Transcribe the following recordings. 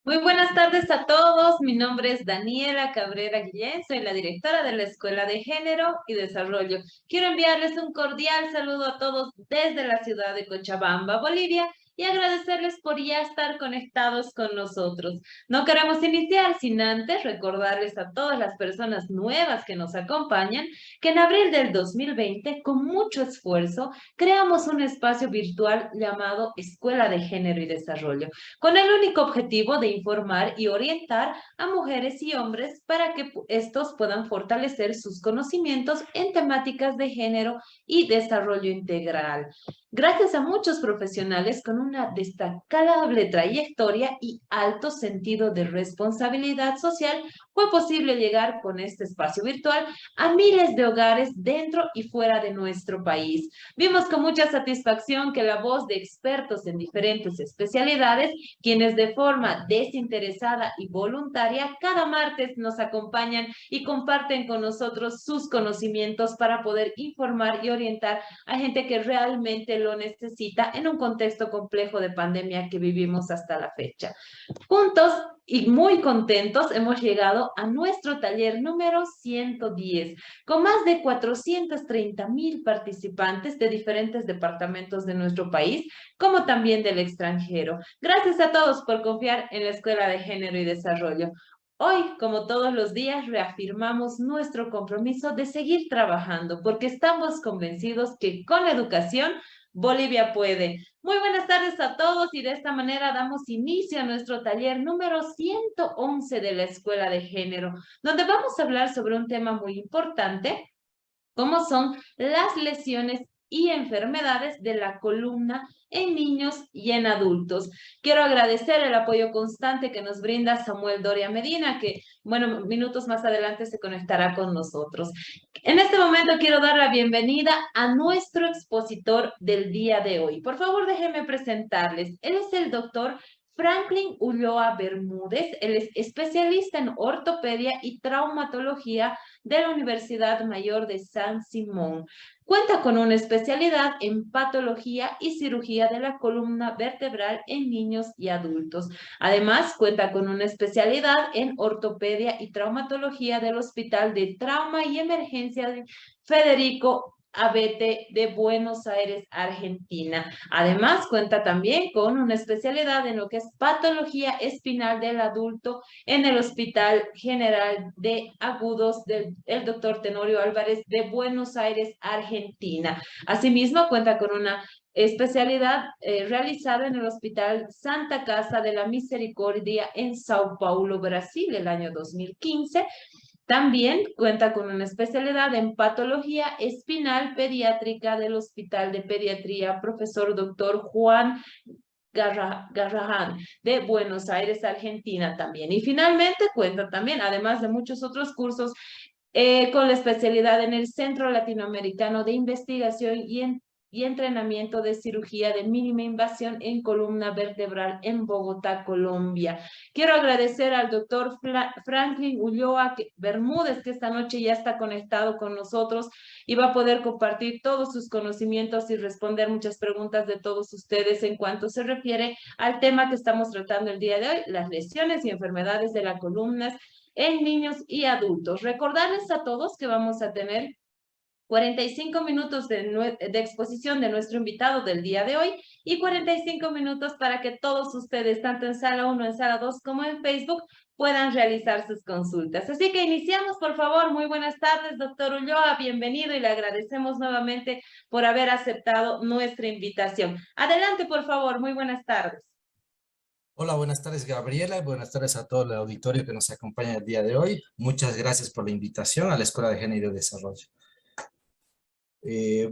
Muy buenas tardes a todos. Mi nombre es Daniela Cabrera Guillén, soy la directora de la Escuela de Género y Desarrollo. Quiero enviarles un cordial saludo a todos desde la ciudad de Cochabamba, Bolivia, y agradecerles por ya estar conectados con nosotros. No queremos iniciar sin antes recordarles a todas las personas nuevas que nos acompañan que en abril del 2020, con mucho esfuerzo, creamos un espacio virtual llamado Escuela de Género y Desarrollo con el único objetivo de informar y orientar a mujeres y hombres para que estos puedan fortalecer sus conocimientos en temáticas de género y desarrollo integral. Gracias a muchos profesionales con una destacable trayectoria y alto sentido de responsabilidad social, fue posible llegar con este espacio virtual a miles de hogares dentro y fuera de nuestro país. Vimos con mucha satisfacción que la voz de expertos en diferentes especialidades quienes de forma desinteresada y voluntaria cada martes nos acompañan y comparten con nosotros sus conocimientos para poder informar y orientar a gente que realmente lo necesita en un contexto complejo de pandemia que vivimos hasta la fecha. Juntos y muy contentos hemos llegado a nuestro taller número 110, con más de 430,000 participantes de diferentes departamentos de nuestro país, como también del extranjero. Gracias a todos por confiar en la Escuela de Género y Desarrollo. Hoy, como todos los días, reafirmamos nuestro compromiso de seguir trabajando porque estamos convencidos que con la educación Bolivia puede. Muy buenas tardes a todos y de esta manera damos inicio a nuestro taller número 111 de la Escuela de Género, donde vamos a hablar sobre un tema muy importante, como son las lesiones y enfermedades de la columna en niños y en adultos. Quiero agradecer el apoyo constante que nos brinda Samuel Doria Medina, que, bueno, minutos más adelante se conectará con nosotros. En este momento quiero dar la bienvenida a nuestro expositor del día de hoy. Por favor, déjenme presentarles. Él es el doctor Franklin Ulloa Bermúdez. Él es especialista en ortopedia y traumatología de la Universidad Mayor de San Simón. Cuenta con una especialidad en patología y cirugía de la columna vertebral en niños y adultos. Además, cuenta con una especialidad en ortopedia y traumatología del Hospital de Trauma y Emergencia de Federico Abete de Buenos Aires, Argentina. Además, cuenta también con una especialidad en lo que es patología espinal del adulto en el Hospital General de Agudos del doctor Tenorio Álvarez de Buenos Aires, Argentina. Asimismo, cuenta con una especialidad realizada en el Hospital Santa Casa de la Misericordia en Sao Paulo, Brasil, el año 2015. También cuenta con una especialidad en patología espinal pediátrica del Hospital de Pediatría Profesor Doctor Juan Garrahan de Buenos Aires, Argentina también. Y finalmente cuenta también, además de muchos otros cursos, con la especialidad en el Centro Latinoamericano de Investigación y Entrenamiento de Cirugía de Mínima Invasión en Columna Vertebral en Bogotá, Colombia. Quiero agradecer al doctor Franklin Ulloa Bermúdez, que esta noche ya está conectado con nosotros y va a poder compartir todos sus conocimientos y responder muchas preguntas de todos ustedes en cuanto se refiere al tema que estamos tratando el día de hoy, las lesiones y enfermedades de la columna en niños y adultos. Recordarles a todos que vamos a tener 45 minutos de exposición de nuestro invitado del día de hoy y 45 minutos para que todos ustedes, tanto en sala 1, en sala 2 como en Facebook, puedan realizar sus consultas. Así que iniciamos, por favor. Muy buenas tardes, doctor Ulloa. Bienvenido y le agradecemos nuevamente por haber aceptado nuestra invitación. Adelante, por favor. Muy buenas tardes. Hola, buenas tardes Gabriela, buenas tardes a todo el auditorio que nos acompaña el día de hoy. Muchas gracias por la invitación a la Escuela de Género y Desarrollo.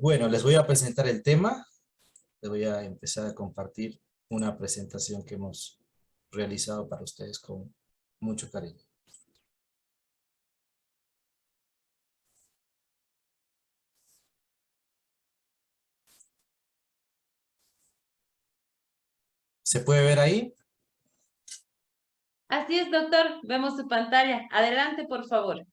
Bueno, les voy a presentar el tema, les voy a empezar a compartir una presentación que hemos realizado para ustedes con mucho cariño. ¿Se puede ver ahí? Así es, doctor. Vemos su pantalla. Adelante, por favor.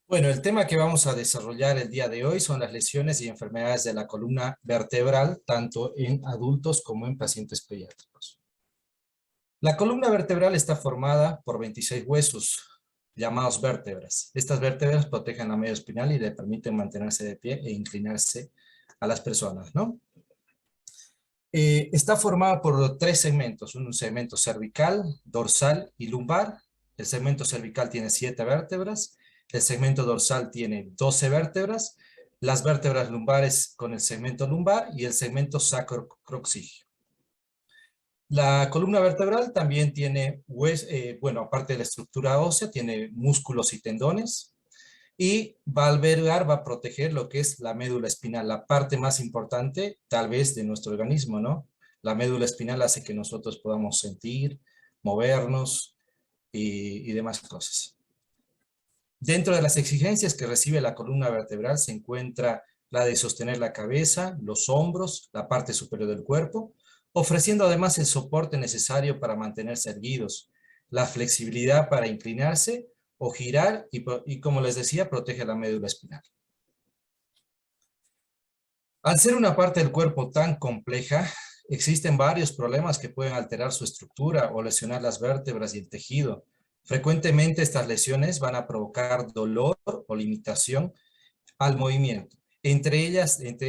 Bueno, el tema que vamos a desarrollar el día de hoy son las lesiones y enfermedades de la columna vertebral, tanto en adultos como en pacientes pediátricos. La columna vertebral está formada por 26 huesos, llamados vértebras. Estas vértebras protegen la médula espinal y le permiten mantenerse de pie e inclinarse a las personas, ¿no? Está formada por 3 segmentos, un segmento cervical, dorsal y lumbar. El segmento cervical tiene 7 vértebras, el segmento dorsal tiene 12 vértebras, las vértebras lumbares con el segmento lumbar y el segmento sacrocoxígeo. La columna vertebral también tiene, bueno, aparte de la estructura ósea, tiene músculos y tendones, y va a albergar, va a proteger lo que es la médula espinal, la parte más importante tal vez de nuestro organismo, ¿no? La médula espinal hace que nosotros podamos sentir, movernos y demás cosas. Dentro de las exigencias que recibe la columna vertebral se encuentra la de sostener la cabeza, los hombros, la parte superior del cuerpo, ofreciendo además el soporte necesario para mantenerse erguidos, la flexibilidad para inclinarse o girar y como les decía, protege la médula espinal. Al ser una parte del cuerpo tan compleja, existen varios problemas que pueden alterar su estructura o lesionar las vértebras y el tejido. Frecuentemente estas lesiones van a provocar dolor o limitación al movimiento. Entre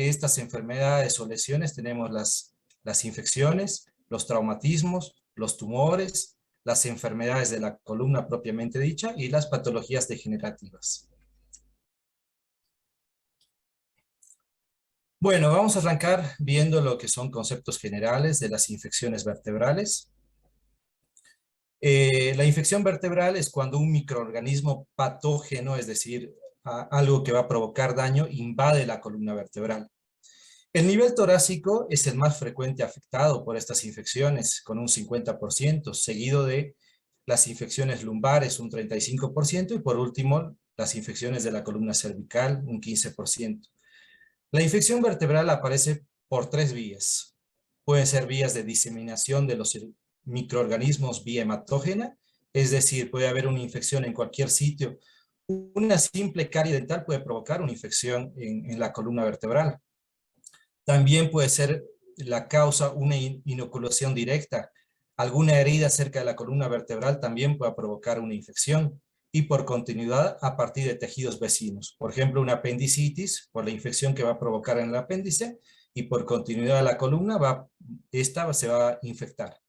estas enfermedades o lesiones tenemos las infecciones, los traumatismos, los tumores, las enfermedades de la columna propiamente dicha y las patologías degenerativas. Bueno, vamos a arrancar viendo lo que son conceptos generales de las infecciones vertebrales. La infección vertebral es cuando un microorganismo patógeno, es decir, algo que va a provocar daño, invade la columna vertebral. El nivel torácico es el más frecuente afectado por estas infecciones, con un 50%, seguido de las infecciones lumbares, un 35%, y por último, las infecciones de la columna cervical, un 15%. La infección vertebral aparece por 3 vías. Pueden ser vías de diseminación de los microorganismos vía hematógena, es decir, puede haber una infección en cualquier sitio. Una simple carie dental puede provocar una infección en la columna vertebral. También puede ser la causa una inoculación directa. Alguna herida cerca de la columna vertebral también puede provocar una infección y por continuidad a partir de tejidos vecinos. Por ejemplo, una apendicitis por la infección que va a provocar en el apéndice y por continuidad de la columna esta se va a infectar.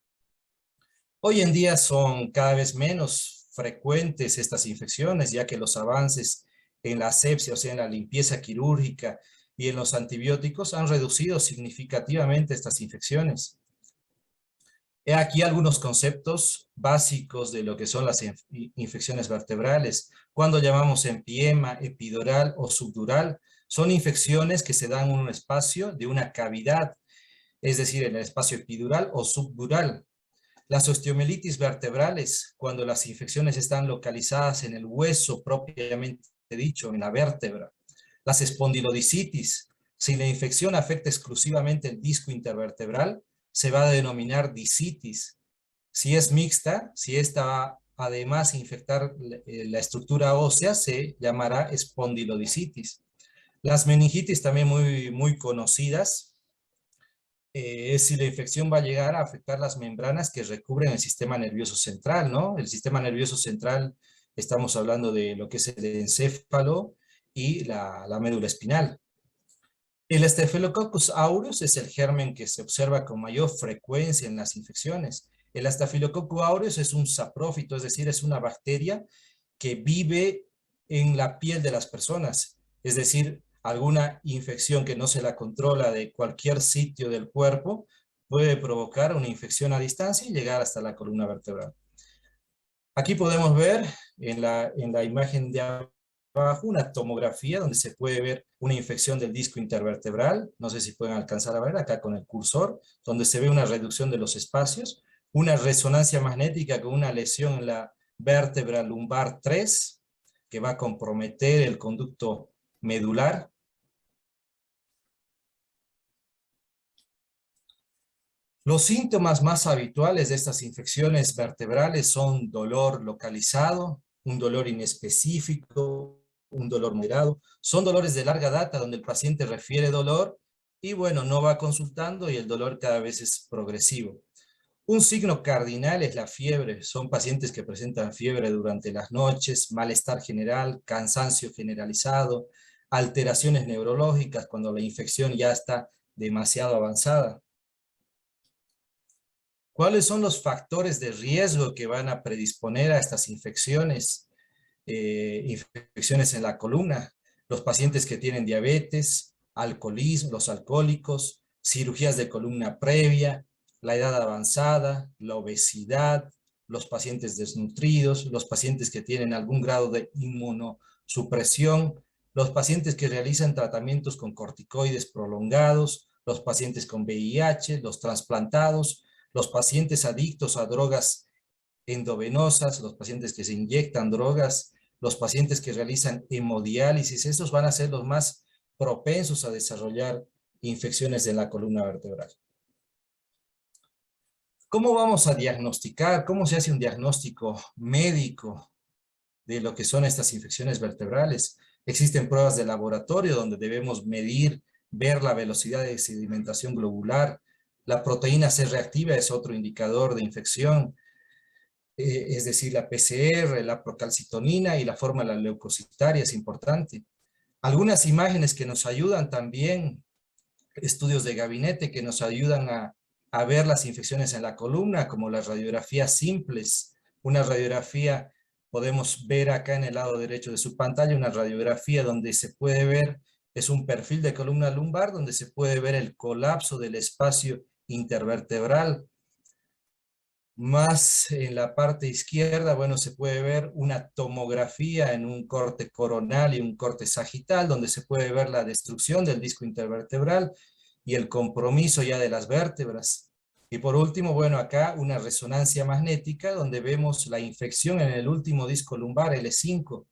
Hoy en día son cada vez menos frecuentes estas infecciones, ya que los avances en la asepsia, o sea, en la limpieza quirúrgica y en los antibióticos han reducido significativamente estas infecciones. He aquí algunos conceptos básicos de lo que son las infecciones vertebrales. Cuando llamamos empiema, epidural o subdural, son infecciones que se dan en un espacio de una cavidad, es decir, en el espacio epidural o subdural. Las osteomielitis vertebrales, cuando las infecciones están localizadas en el hueso propiamente dicho, en la vértebra. Las espondilodicitis, si la infección afecta exclusivamente el disco intervertebral, se va a denominar dicitis. Si es mixta, si esta va además a infectar la estructura ósea, se llamará espondilodicitis. Las meningitis también muy conocidas, es si la infección va a llegar a afectar las membranas que recubren el sistema nervioso central, ¿no? El sistema nervioso central, estamos hablando de lo que es el encéfalo y la médula espinal. El Staphylococcus aureus es el germen que se observa con mayor frecuencia en las infecciones. El Staphylococcus aureus es un saprófito, es decir, es una bacteria que vive en la piel de las personas. Es decir, alguna infección que no se la controla de cualquier sitio del cuerpo puede provocar una infección a distancia y llegar hasta la columna vertebral. Aquí podemos ver en la imagen de abajo una tomografía donde se puede ver una infección del disco intervertebral. No sé si pueden alcanzar a ver acá con el cursor, donde se ve una reducción de los espacios, una resonancia magnética con una lesión en la vértebra lumbar 3, que va a comprometer el conducto medular. Los síntomas más habituales de estas infecciones vertebrales son dolor localizado, un dolor inespecífico, un dolor moderado. Son dolores de larga data donde el paciente refiere dolor y bueno, no va consultando y el dolor cada vez es progresivo. Un signo cardinal es la fiebre. Son pacientes que presentan fiebre durante las noches, malestar general, cansancio generalizado, alteraciones neurológicas cuando la infección ya está demasiado avanzada. ¿Cuáles son los factores de riesgo que van a predisponer a estas infecciones? Infecciones en la columna. Los pacientes que tienen diabetes, alcoholismo, los alcohólicos, cirugías de columna previa, la edad avanzada, la obesidad, los pacientes desnutridos, los pacientes que tienen algún grado de inmunosupresión, los pacientes que realizan tratamientos con corticoides prolongados, los pacientes con VIH, los trasplantados, los pacientes adictos a drogas endovenosas, los pacientes que se inyectan drogas, los pacientes que realizan hemodiálisis, estos van a ser los más propensos a desarrollar infecciones de la columna vertebral. ¿Cómo vamos a diagnosticar? ¿Cómo se hace un diagnóstico médico de lo que son estas infecciones vertebrales? Existen pruebas de laboratorio donde debemos medir, ver la velocidad de sedimentación globular. La proteína C reactiva es otro indicador de infección, es decir, la PCR, la procalcitonina y la fórmula leucocitaria es importante. Algunas imágenes que nos ayudan también, estudios de gabinete que nos ayudan a ver las infecciones en la columna, como las radiografías simples. Una radiografía, podemos ver acá en el lado derecho de su pantalla, una radiografía donde se puede ver, es un perfil de columna lumbar, donde se puede ver el colapso del espacio intervertebral. Más en la parte izquierda, bueno, se puede ver una tomografía en un corte coronal y un corte sagital, donde se puede ver la destrucción del disco intervertebral y el compromiso ya de las vértebras. Y por último, bueno, acá una resonancia magnética, donde vemos la infección en el último disco lumbar, L5,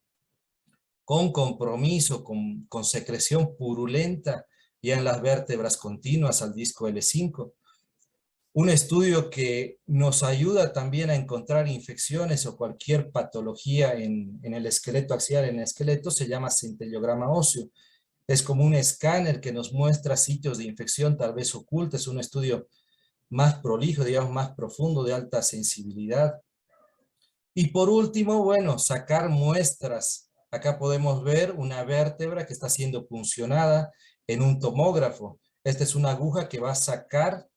con compromiso, con secreción purulenta ya en las vértebras continuas al disco L5. Un estudio que nos ayuda también a encontrar infecciones o cualquier patología en el esqueleto axial, en el esqueleto, se llama centellograma óseo. Es como un escáner que nos muestra sitios de infección tal vez ocultos. Es un estudio más prolijo, digamos, más profundo, de alta sensibilidad. Y por último, bueno, sacar muestras. Acá podemos ver una vértebra que está siendo puncionada en un tomógrafo. Esta es una aguja que va a sacar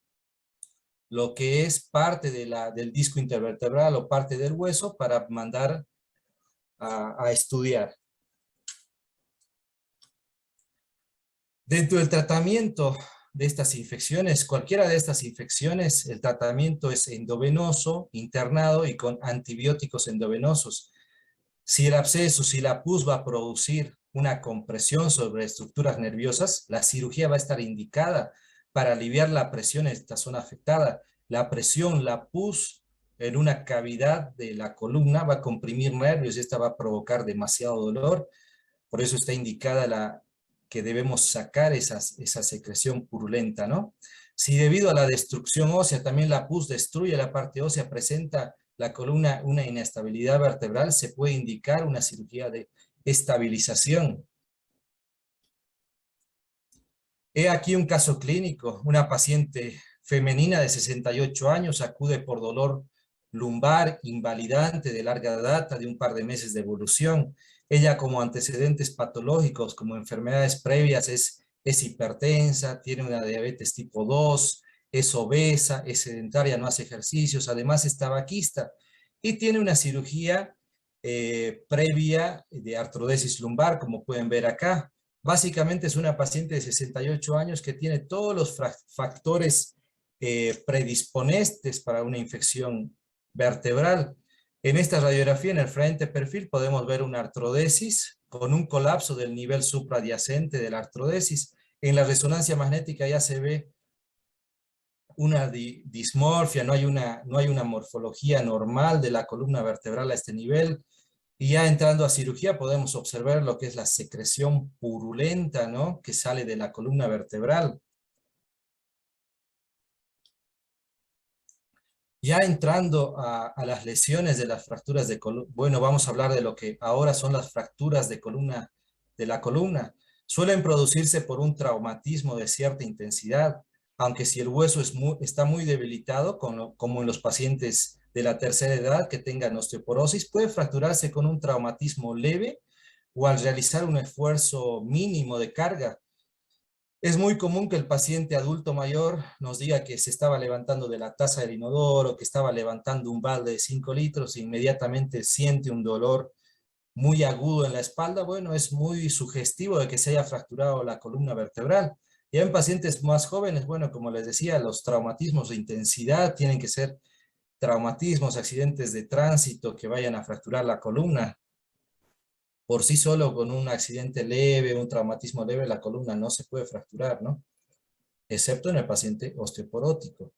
lo que es parte del disco intervertebral o parte del hueso para mandar a estudiar. Dentro del tratamiento de estas infecciones, cualquiera de estas infecciones, el tratamiento es endovenoso, internado y con antibióticos endovenosos. Si el absceso, si la pus va a producir una compresión sobre estructuras nerviosas, la cirugía va a estar indicada para aliviar la presión en esta zona afectada. La presión, la pus en una cavidad de la columna va a comprimir nervios y esta va a provocar demasiado dolor. Por eso está indicada que debemos sacar esa secreción purulenta, ¿no? Si debido a la destrucción ósea, también la pus destruye la parte ósea, presenta la columna una inestabilidad vertebral, se puede indicar una cirugía de estabilización. He aquí un caso clínico. Una paciente femenina de 68 años acude por dolor lumbar invalidante de larga data, de un par de meses de evolución. Ella, como antecedentes patológicos, como enfermedades previas, es hipertensa, tiene una diabetes tipo 2, es obesa, es sedentaria, no hace ejercicios, además es tabaquista y tiene una cirugía previa de artrodesis lumbar, como pueden ver acá. Básicamente es una paciente de 68 años que tiene todos los factores predisponentes para una infección vertebral. En esta radiografía, en el frente perfil, podemos ver una artrodesis con un colapso del nivel supraadyacente de la artrodesis. En la resonancia magnética ya se ve una dismorfia, no hay una morfología normal de la columna vertebral a este nivel. Y ya entrando a cirugía podemos observar lo que es la secreción purulenta, ¿no?, que sale de la columna vertebral. Ya entrando a las lesiones de las fracturas de columna, bueno, vamos a hablar de lo que ahora son las fracturas de columna, de la columna. Suelen producirse por un traumatismo de cierta intensidad. aunque si el hueso está muy debilitado, como en los pacientes de la tercera edad que tengan osteoporosis, puede fracturarse con un traumatismo leve o al realizar un esfuerzo mínimo de carga. Es muy común que el paciente adulto mayor nos diga que se estaba levantando de la taza del inodoro, que estaba levantando un balde de 5 litros e inmediatamente siente un dolor muy agudo en la espalda. Bueno, es muy sugestivo de que se haya fracturado la columna vertebral. Ya en pacientes más jóvenes, bueno, como les decía, los traumatismos de intensidad tienen que ser traumatismos, accidentes de tránsito que vayan a fracturar la columna. Por sí solo, con un accidente leve, un traumatismo leve, la columna no se puede fracturar, ¿no? Excepto en el paciente osteoporótico.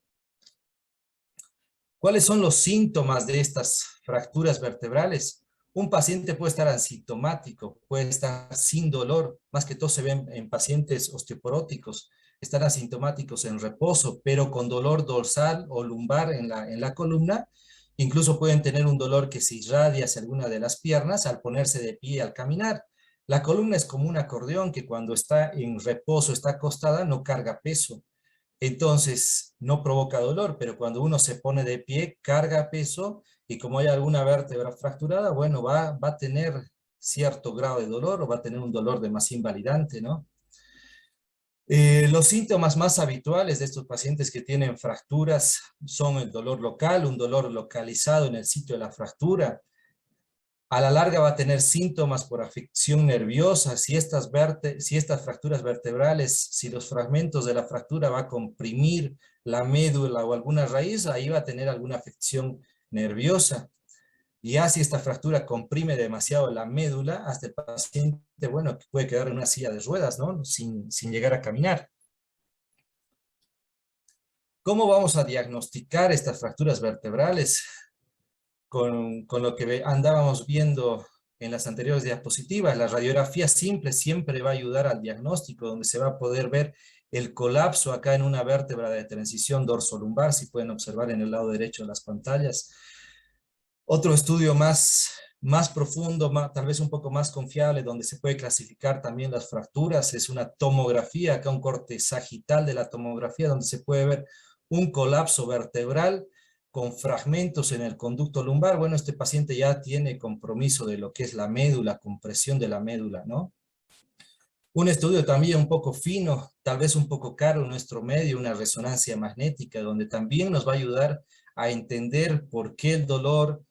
¿Cuáles son los síntomas de estas fracturas vertebrales? Un paciente puede estar asintomático, puede estar sin dolor, más que todo se ven en pacientes osteoporóticos, están asintomáticos en reposo, pero con dolor dorsal o lumbar en la columna, incluso pueden tener un dolor que se irradia hacia alguna de las piernas al ponerse de pie al caminar. La columna es como un acordeón que cuando está en reposo, está acostada, no carga peso. Entonces, no provoca dolor, pero cuando uno se pone de pie, carga peso y como hay alguna vértebra fracturada, bueno, va a tener cierto grado de dolor o va a tener un dolor de más invalidante, ¿no? Los síntomas más habituales de estos pacientes que tienen fracturas son el dolor local, un dolor localizado en el sitio de la fractura. A la larga va a tener síntomas por afección nerviosa, si estas fracturas vertebrales, si los fragmentos de la fractura va a comprimir la médula o alguna raíz, ahí va a tener alguna afección nerviosa. Y ya si esta fractura comprime demasiado la médula, hasta el paciente, bueno, puede quedar en una silla de ruedas, ¿no? Sin llegar a caminar. ¿Cómo vamos a diagnosticar estas fracturas vertebrales? Con lo que andábamos viendo en las anteriores diapositivas, la radiografía simple siempre va a ayudar al diagnóstico, donde se va a poder ver el colapso acá en una vértebra de transición dorsolumbar, si pueden observar en el lado derecho de las pantallas. Otro estudio más profundo, tal vez un poco más confiable, donde se puede clasificar también las fracturas, es una tomografía, acá un corte sagital de la tomografía, donde se puede ver un colapso vertebral con fragmentos en el conducto lumbar. Bueno, este paciente ya tiene compromiso de lo que es la médula, compresión de la médula, ¿no? Un estudio también un poco fino, tal vez un poco caro en nuestro medio, una resonancia magnética, donde también nos va a ayudar a entender por qué el dolor,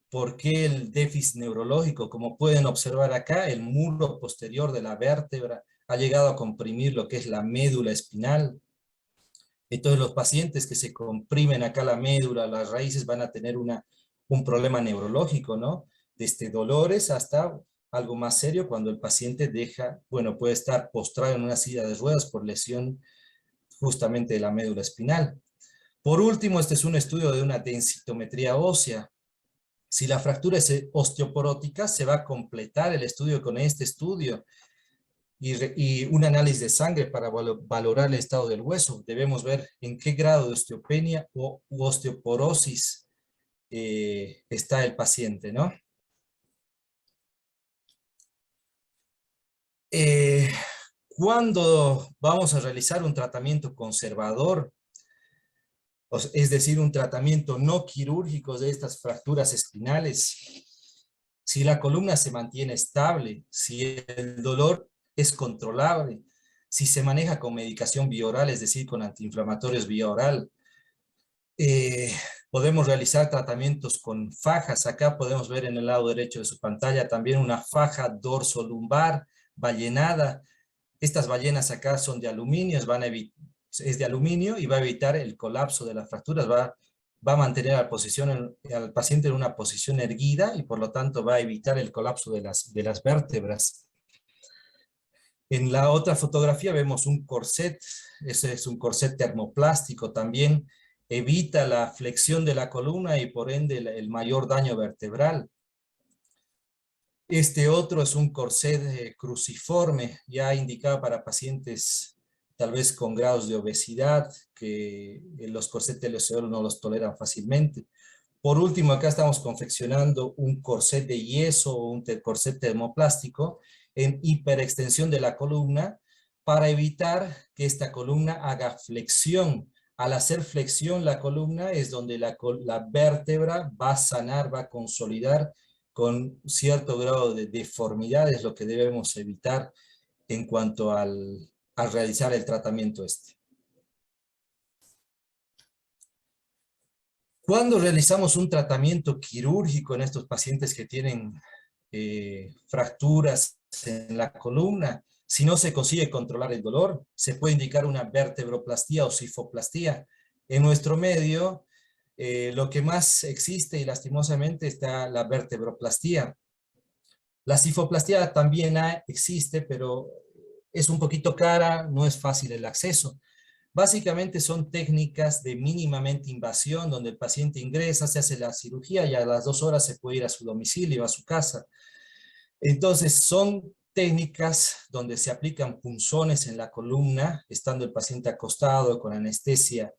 por qué el déficit neurológico. Como pueden observar acá, el muro posterior de la vértebra ha llegado a comprimir lo que es la médula espinal. Entonces los pacientes que se comprimen acá la médula, las raíces, van a tener un problema neurológico, ¿no? Desde dolores hasta algo más serio cuando el paciente puede estar postrado en una silla de ruedas por lesión justamente de la médula espinal. Por último, este es un estudio de una densitometría ósea. Si la fractura es osteoporótica, se va a completar el estudio con este estudio y un análisis de sangre para valorar el estado del hueso. Debemos ver en qué grado de osteopenia u osteoporosis está el paciente, ¿no? ¿Cuándo vamos a realizar un tratamiento conservador? Es decir, un tratamiento no quirúrgico de estas fracturas espinales. Si la columna se mantiene estable, si el dolor es controlable, si se maneja con medicación vía oral, es decir, con antiinflamatorios vía oral. Podemos realizar tratamientos con fajas. Acá podemos ver en el lado derecho de su pantalla también una faja dorsolumbar ballenada. Estas ballenas acá son de aluminio, es de aluminio y va a evitar el colapso de las fracturas, va a mantener al paciente en una posición erguida y por lo tanto va a evitar el colapso de las vértebras. En la otra fotografía vemos un corset, ese es un corset termoplástico, también evita la flexión de la columna y por ende el mayor daño vertebral. Este otro es un corset cruciforme, ya indicado para pacientes tal vez con grados de obesidad, que los corsets de LCO no los toleran fácilmente. Por último, acá estamos confeccionando un corset de yeso o un corset termoplástico en hiperextensión de la columna, para evitar que esta columna haga flexión. Al hacer flexión la columna es donde la vértebra va a sanar, va a consolidar con cierto grado de deformidad, es lo que debemos evitar en cuanto al realizar el tratamiento este. Cuando realizamos un tratamiento quirúrgico en estos pacientes que tienen fracturas en la columna, si no se consigue controlar el dolor, se puede indicar una vertebroplastía o cifoplastía. En nuestro medio, lo que más existe y lastimosamente está la vertebroplastía. La cifoplastía también existe, pero es un poquito cara, no es fácil el acceso. Básicamente son técnicas de mínimamente invasión, donde el paciente ingresa, se hace la cirugía y a las 2 horas se puede ir a su domicilio, a su casa. Entonces son técnicas donde se aplican punzones en la columna, estando el paciente acostado con anestesia,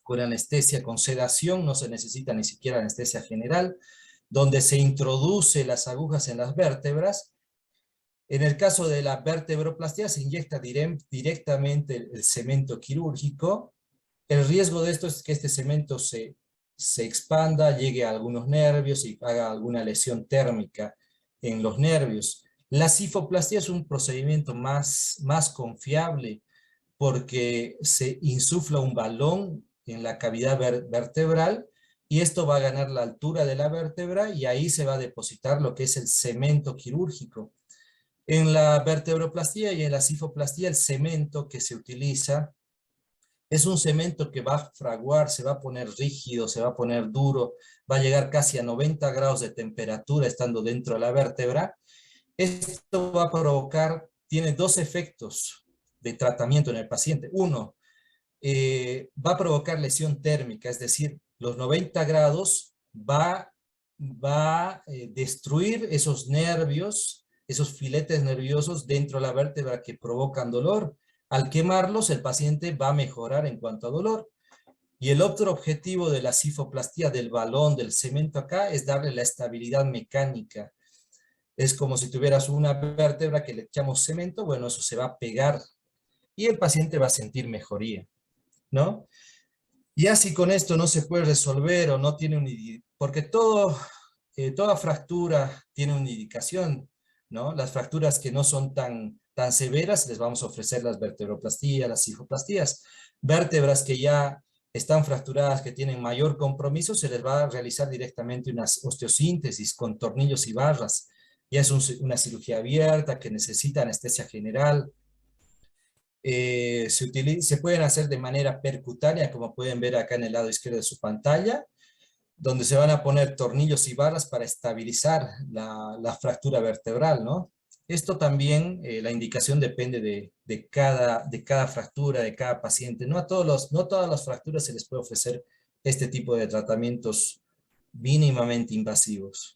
con sedación, no se necesita ni siquiera anestesia general, donde se introduce las agujas en las vértebras. En el caso de la vertebroplastia se inyecta directamente el cemento quirúrgico. El riesgo de esto es que este cemento se expanda, llegue a algunos nervios y haga alguna lesión térmica en los nervios. La cifoplastia es un procedimiento más confiable porque se insufla un balón en la cavidad vertebral y esto va a ganar la altura de la vértebra y ahí se va a depositar lo que es el cemento quirúrgico. En la vertebroplastía y en la cifoplastía el cemento que se utiliza es un cemento que va a fraguar, se va a poner rígido, se va a poner duro, va a llegar casi a 90 grados de temperatura estando dentro de la vértebra. Esto va a provocar, tiene 2 efectos de tratamiento en el paciente. Uno, va a provocar lesión térmica, es decir, los 90 grados va a destruir esos nervios, esos filetes nerviosos dentro de la vértebra que provocan dolor. Al quemarlos, el paciente va a mejorar en cuanto a dolor. Y el otro objetivo de la cifoplastía del balón, del cemento acá, es darle la estabilidad mecánica. Es como si tuvieras una vértebra que le echamos cemento, bueno, eso se va a pegar y el paciente va a sentir mejoría, ¿no? Ya si con esto no se puede resolver o no tiene porque toda fractura tiene una indicación, ¿no? Las fracturas que no son tan severas, les vamos a ofrecer las vertebroplastías, las cifoplastías. Vértebras que ya están fracturadas, que tienen mayor compromiso, se les va a realizar directamente una osteosíntesis con tornillos y barras. Ya es una cirugía abierta que necesita anestesia general. Se pueden hacer de manera percutánea, como pueden ver acá en el lado izquierdo de su pantalla, donde se van a poner tornillos y barras para estabilizar la fractura vertebral, ¿no? Esto también, la indicación depende de cada fractura, de cada paciente. No todas las fracturas se les puede ofrecer este tipo de tratamientos mínimamente invasivos.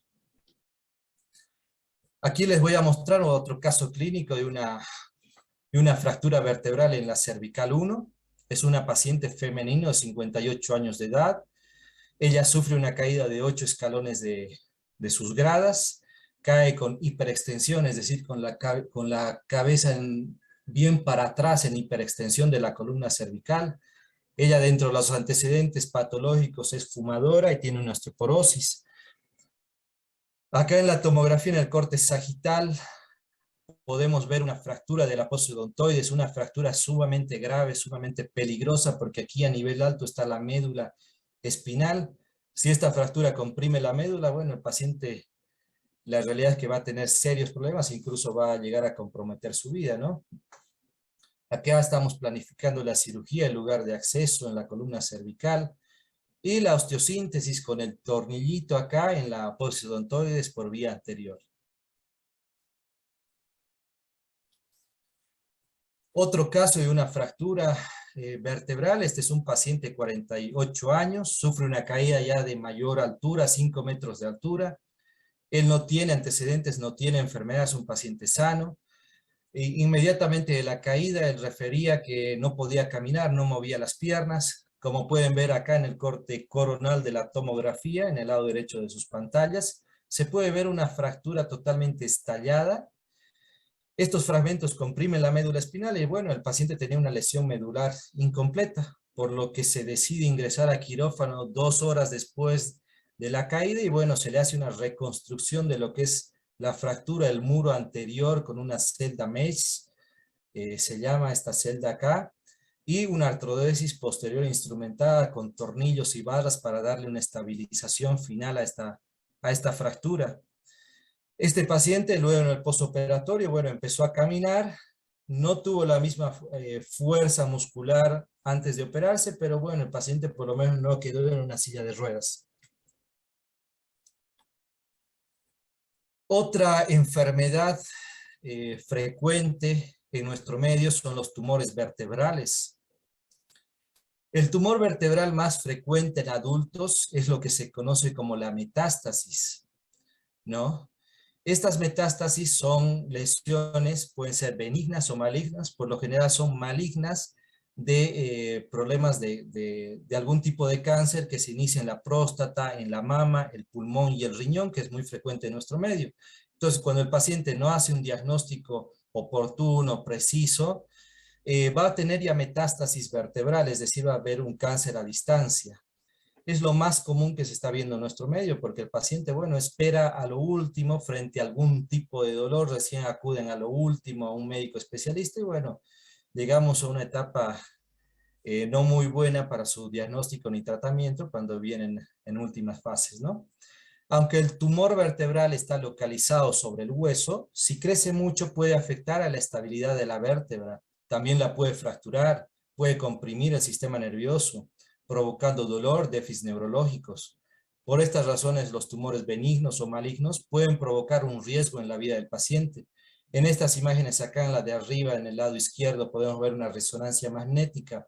Aquí les voy a mostrar otro caso clínico de una fractura vertebral en la cervical 1. Es una paciente femenina de 58 años de edad. Ella sufre una caída de 8 escalones de sus gradas, cae con hiperextensión, es decir, con la cabeza bien para atrás en hiperextensión de la columna cervical. Ella, dentro de los antecedentes patológicos, es fumadora y tiene una osteoporosis. Acá en la tomografía en el corte sagital podemos ver una fractura de la apósito odontoides, una fractura sumamente grave, sumamente peligrosa, porque aquí a nivel alto está la médula espinal. Si esta fractura comprime la médula, bueno, el paciente, la realidad es que va a tener serios problemas, incluso va a llegar a comprometer su vida, ¿no? Acá estamos planificando la cirugía en lugar de acceso en la columna cervical, y la osteosíntesis con el tornillito acá en la apósito odontoides por vía anterior. Otro caso de una fractura vertebral, este es un paciente de 48 años, sufre una caída ya de mayor altura, 5 metros de altura. Él no tiene antecedentes, no tiene enfermedad, es un paciente sano. Inmediatamente de la caída, él refería que no podía caminar, no movía las piernas. Como pueden ver acá en el corte coronal de la tomografía, en el lado derecho de sus pantallas, se puede ver una fractura totalmente estallada. Estos fragmentos comprimen la médula espinal y bueno, el paciente tenía una lesión medular incompleta, por lo que se decide ingresar a quirófano 2 horas después de la caída y bueno, se le hace una reconstrucción de lo que es la fractura del muro anterior con una celda mesh, se llama esta celda acá, y una artrodesis posterior instrumentada con tornillos y barras para darle una estabilización final a esta fractura. Este paciente luego en el postoperatorio, bueno, empezó a caminar, no tuvo la misma fuerza muscular antes de operarse, pero bueno, el paciente por lo menos no quedó en una silla de ruedas. Otra enfermedad frecuente en nuestro medio son los tumores vertebrales. El tumor vertebral más frecuente en adultos es lo que se conoce como la metástasis, ¿no? Estas metástasis son lesiones, pueden ser benignas o malignas, por lo general son malignas de problemas de algún tipo de cáncer que se inicia en la próstata, en la mama, el pulmón y el riñón, que es muy frecuente en nuestro medio. Entonces, cuando el paciente no hace un diagnóstico oportuno, preciso, va a tener ya metástasis vertebral, es decir, va a haber un cáncer a distancia. Es lo más común que se está viendo en nuestro medio, porque el paciente, bueno, espera a lo último frente a algún tipo de dolor, recién acuden a lo último a un médico especialista y bueno, llegamos a una etapa no muy buena para su diagnóstico ni tratamiento cuando vienen en últimas fases, ¿no? Aunque el tumor vertebral está localizado sobre el hueso, si crece mucho puede afectar a la estabilidad de la vértebra. También la puede fracturar, puede comprimir el sistema nervioso, provocando dolor, déficits neurológicos. Por estas razones, los tumores benignos o malignos pueden provocar un riesgo en la vida del paciente. En estas imágenes acá en la de arriba, en el lado izquierdo, podemos ver una resonancia magnética,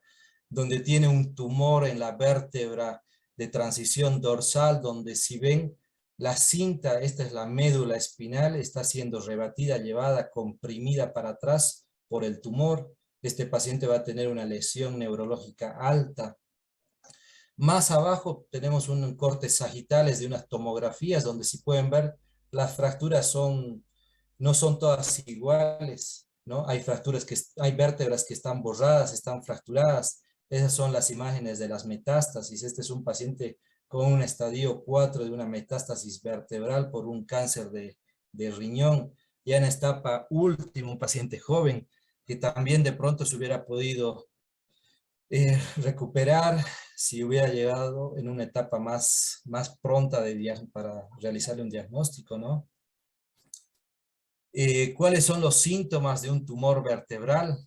donde tiene un tumor en la vértebra de transición dorsal, donde si ven la cinta, esta es la médula espinal, está siendo rebatida, llevada, comprimida para atrás por el tumor. Este paciente va a tener una lesión neurológica alta. Más abajo tenemos un corte sagitales de unas tomografías donde si pueden ver las fracturas no son todas iguales, ¿no? Hay fracturas hay vértebras que están borradas, están fracturadas. Esas son las imágenes de las metástasis. Este es un paciente con un estadio 4 de una metástasis vertebral por un cáncer de riñón. Ya en etapa última, un paciente joven que también de pronto se hubiera podido recuperar si hubiera llegado en una etapa más pronta para realizarle un diagnóstico, ¿no? ¿Cuáles son los síntomas de un tumor vertebral?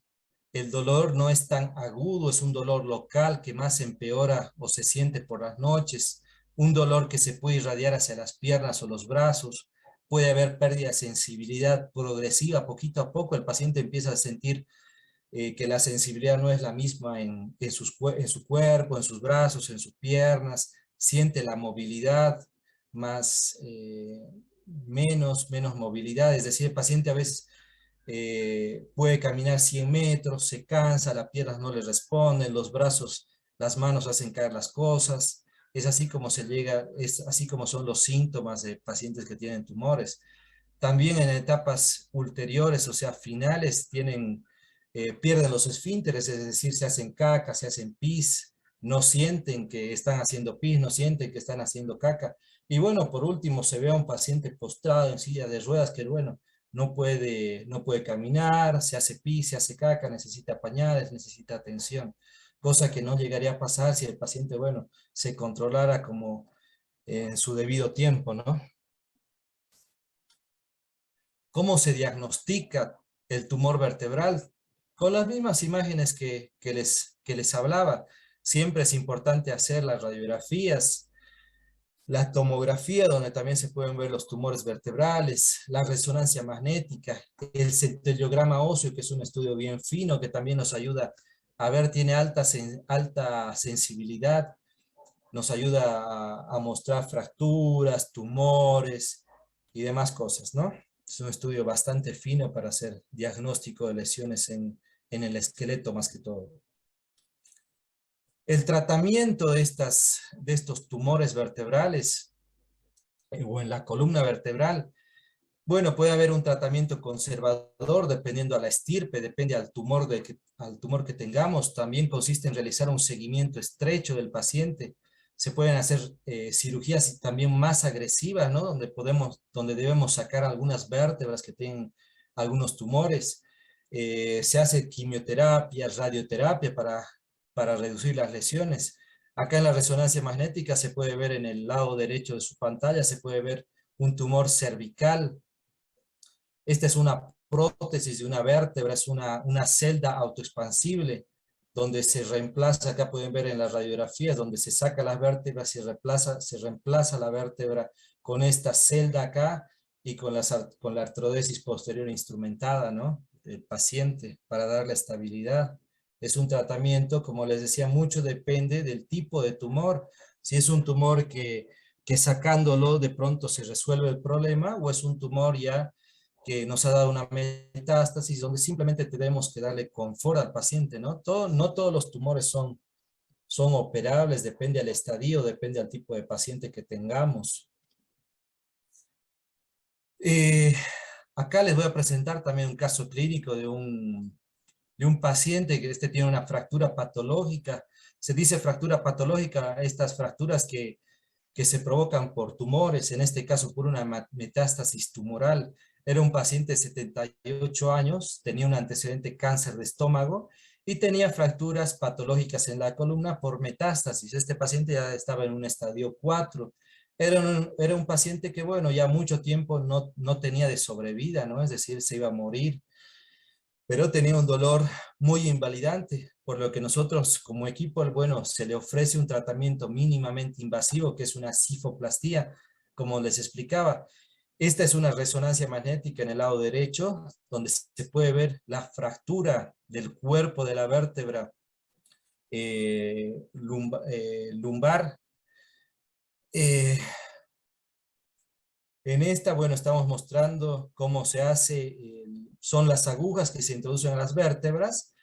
El dolor no es tan agudo, es un dolor local que más empeora o se siente por las noches, un dolor que se puede irradiar hacia las piernas o los brazos, puede haber pérdida de sensibilidad progresiva, poquito a poco el paciente empieza a sentir que la sensibilidad no es la misma en su cuerpo, en sus brazos, en sus piernas, siente la movilidad más, menos movilidad, es decir, el paciente a veces puede caminar 100 metros, se cansa, las piernas no le responden, los brazos, las manos hacen caer las cosas, es así como son los síntomas de pacientes que tienen tumores. También en etapas ulteriores, o sea, finales, pierden los esfínteres, es decir, se hacen caca, se hacen pis, no sienten que están haciendo pis, no sienten que están haciendo caca. Y bueno, por último, se ve a un paciente postrado en silla de ruedas que, bueno, no puede caminar, se hace pis, se hace caca, necesita pañales, necesita atención, cosa que no llegaría a pasar si el paciente, bueno, se controlara como en su debido tiempo, ¿no? ¿Cómo se diagnostica el tumor vertebral? Con las mismas imágenes que les hablaba. Siempre es importante hacer las radiografías, la tomografía, donde también se pueden ver los tumores vertebrales, la resonancia magnética, el centellograma óseo, que es un estudio bien fino, que también nos ayuda a ver, tiene alta sensibilidad, nos ayuda a mostrar fracturas, tumores y demás cosas, ¿no? Es un estudio bastante fino para hacer diagnóstico de lesiones en el esqueleto más que todo. El tratamiento de estos tumores vertebrales o en la columna vertebral Bueno, puede haber un tratamiento conservador dependiendo a la estirpe, depende al tumor que tengamos. También consiste en realizar un seguimiento estrecho del paciente. Se pueden hacer cirugías también más agresivas, ¿no? Donde debemos sacar algunas vértebras que tienen algunos tumores. Se hace quimioterapia, radioterapia para reducir las lesiones. Acá en la resonancia magnética se puede ver en el lado derecho de su pantalla, se puede ver un tumor cervical. Esta es una prótesis de una vértebra, es una celda autoexpansible, donde se reemplaza, acá pueden ver en las radiografías, donde se saca las vértebras y se reemplaza la vértebra con esta celda acá y con la artrodesis posterior instrumentada, ¿no? Del paciente para darle estabilidad. Es un tratamiento, como les decía, mucho depende del tipo de tumor. Si es un tumor que sacándolo de pronto se resuelve el problema, o es un tumor ya que nos ha dado una metástasis, donde simplemente tenemos que darle confort al paciente, ¿no? No todos los tumores son operables, depende al estadio, depende al tipo de paciente que tengamos. Acá les voy a presentar también un caso clínico de un paciente que tiene una fractura patológica. Se dice fractura patológica a estas fracturas que se provocan por tumores, en este caso por una metástasis tumoral. Era un paciente de 78 años, tenía un antecedente cáncer de estómago y tenía fracturas patológicas en la columna por metástasis. Este paciente ya estaba en un estadio 4. Era un paciente que, bueno, ya mucho tiempo no tenía de sobrevida, ¿no? Es decir, se iba a morir, pero tenía un dolor muy invalidante, por lo que nosotros como equipo, bueno, se le ofrece un tratamiento mínimamente invasivo, que es una cifoplastía, como les explicaba. Esta es una resonancia magnética en el lado derecho, donde se puede ver la fractura del cuerpo de la vértebra lumbar. En esta, bueno, estamos mostrando cómo se hace, son las agujas que se introducen en las vértebras,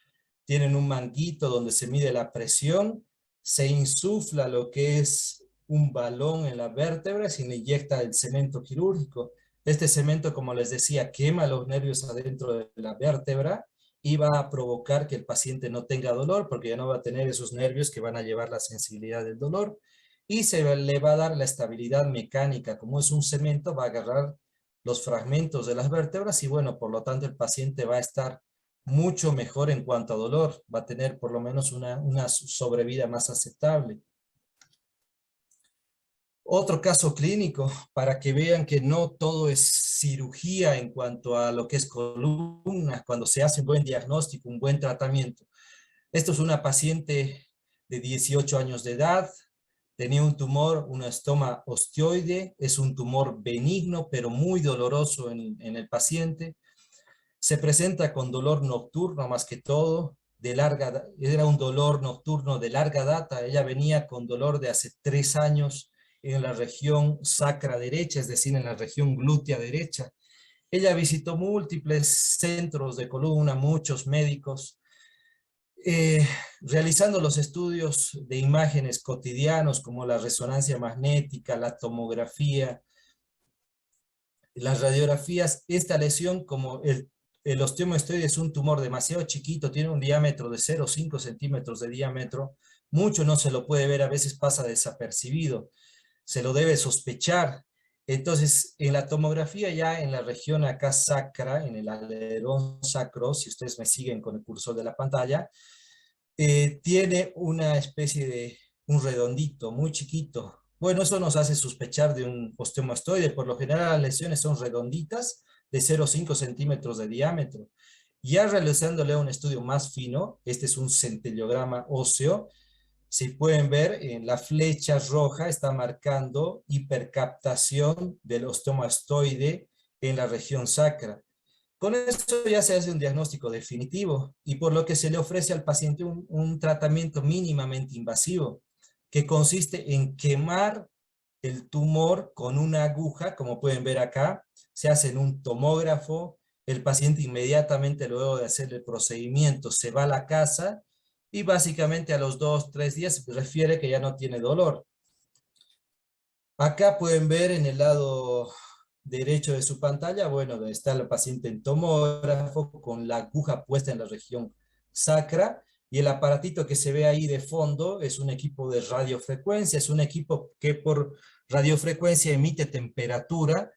tienen un manguito donde se mide la presión, se insufla lo que es un balón en la vértebra, se le inyecta el cemento quirúrgico. Este cemento, como les decía, quema los nervios adentro de la vértebra y va a provocar que el paciente no tenga dolor, porque ya no va a tener esos nervios que van a llevar la sensibilidad del dolor, y le va a dar la estabilidad mecánica. Como es un cemento, va a agarrar los fragmentos de las vértebras y bueno, por lo tanto el paciente va a estar mucho mejor en cuanto a dolor, va a tener por lo menos una sobrevida más aceptable. Otro caso clínico, para que vean que no todo es cirugía en cuanto a lo que es columna, cuando se hace un buen diagnóstico, un buen tratamiento. Esto es una paciente de 18 años de edad, tenía un tumor, un estoma osteoide, es un tumor benigno, pero muy doloroso en el paciente. Se presenta con dolor nocturno más que todo, era un dolor nocturno de larga data. Ella venía con dolor de hace 3 años en la región sacra derecha, es decir, en la región glútea derecha. Ella visitó múltiples centros de columna, muchos médicos, realizando los estudios de imágenes cotidianos como la resonancia magnética, la tomografía, las radiografías. Esta lesión, como el osteoma osteoide es un tumor demasiado chiquito, tiene un diámetro de 0,5 centímetros de diámetro, mucho no se lo puede ver, a veces pasa desapercibido, se lo debe sospechar. Entonces, en la tomografía ya en la región acá sacra, en el alerón sacro, si ustedes me siguen con el cursor de la pantalla, tiene una especie de un redondito muy chiquito. Bueno, eso nos hace sospechar de un osteomastoide. Por lo general las lesiones son redonditas de 0,5 centímetros de diámetro. Ya realizándole un estudio más fino, este es un centellograma óseo, si pueden ver, en la flecha roja está marcando hipercaptación del osteomastoide en la región sacra. Con esto ya se hace un diagnóstico definitivo y por lo que se le ofrece al paciente un tratamiento mínimamente invasivo, que consiste en quemar el tumor con una aguja, como pueden ver acá, se hace en un tomógrafo, el paciente inmediatamente luego de hacer el procedimiento se va a la casa y básicamente a los 2, 3 días refiere que ya no tiene dolor. Acá pueden ver en el lado derecho de su pantalla, bueno, donde está el paciente en tomógrafo con la aguja puesta en la región sacra, y el aparatito que se ve ahí de fondo es un equipo de radiofrecuencia, es un equipo que por radiofrecuencia emite temperatura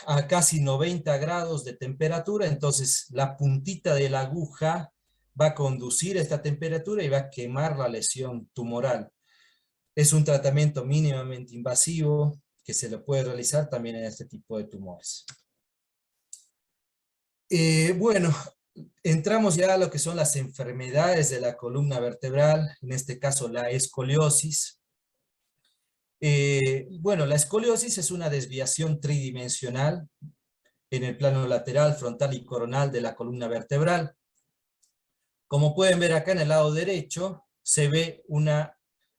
a casi 90 grados de temperatura, entonces la puntita de la aguja va a conducir esta temperatura y va a quemar la lesión tumoral. Es un tratamiento mínimamente invasivo que se lo puede realizar también en este tipo de tumores. Bueno, entramos ya a lo que son las enfermedades de la columna vertebral, en este caso la escoliosis. Bueno, la escoliosis es una desviación tridimensional en el plano lateral, frontal y coronal de la columna vertebral. Como pueden ver acá en el lado derecho, se ve una...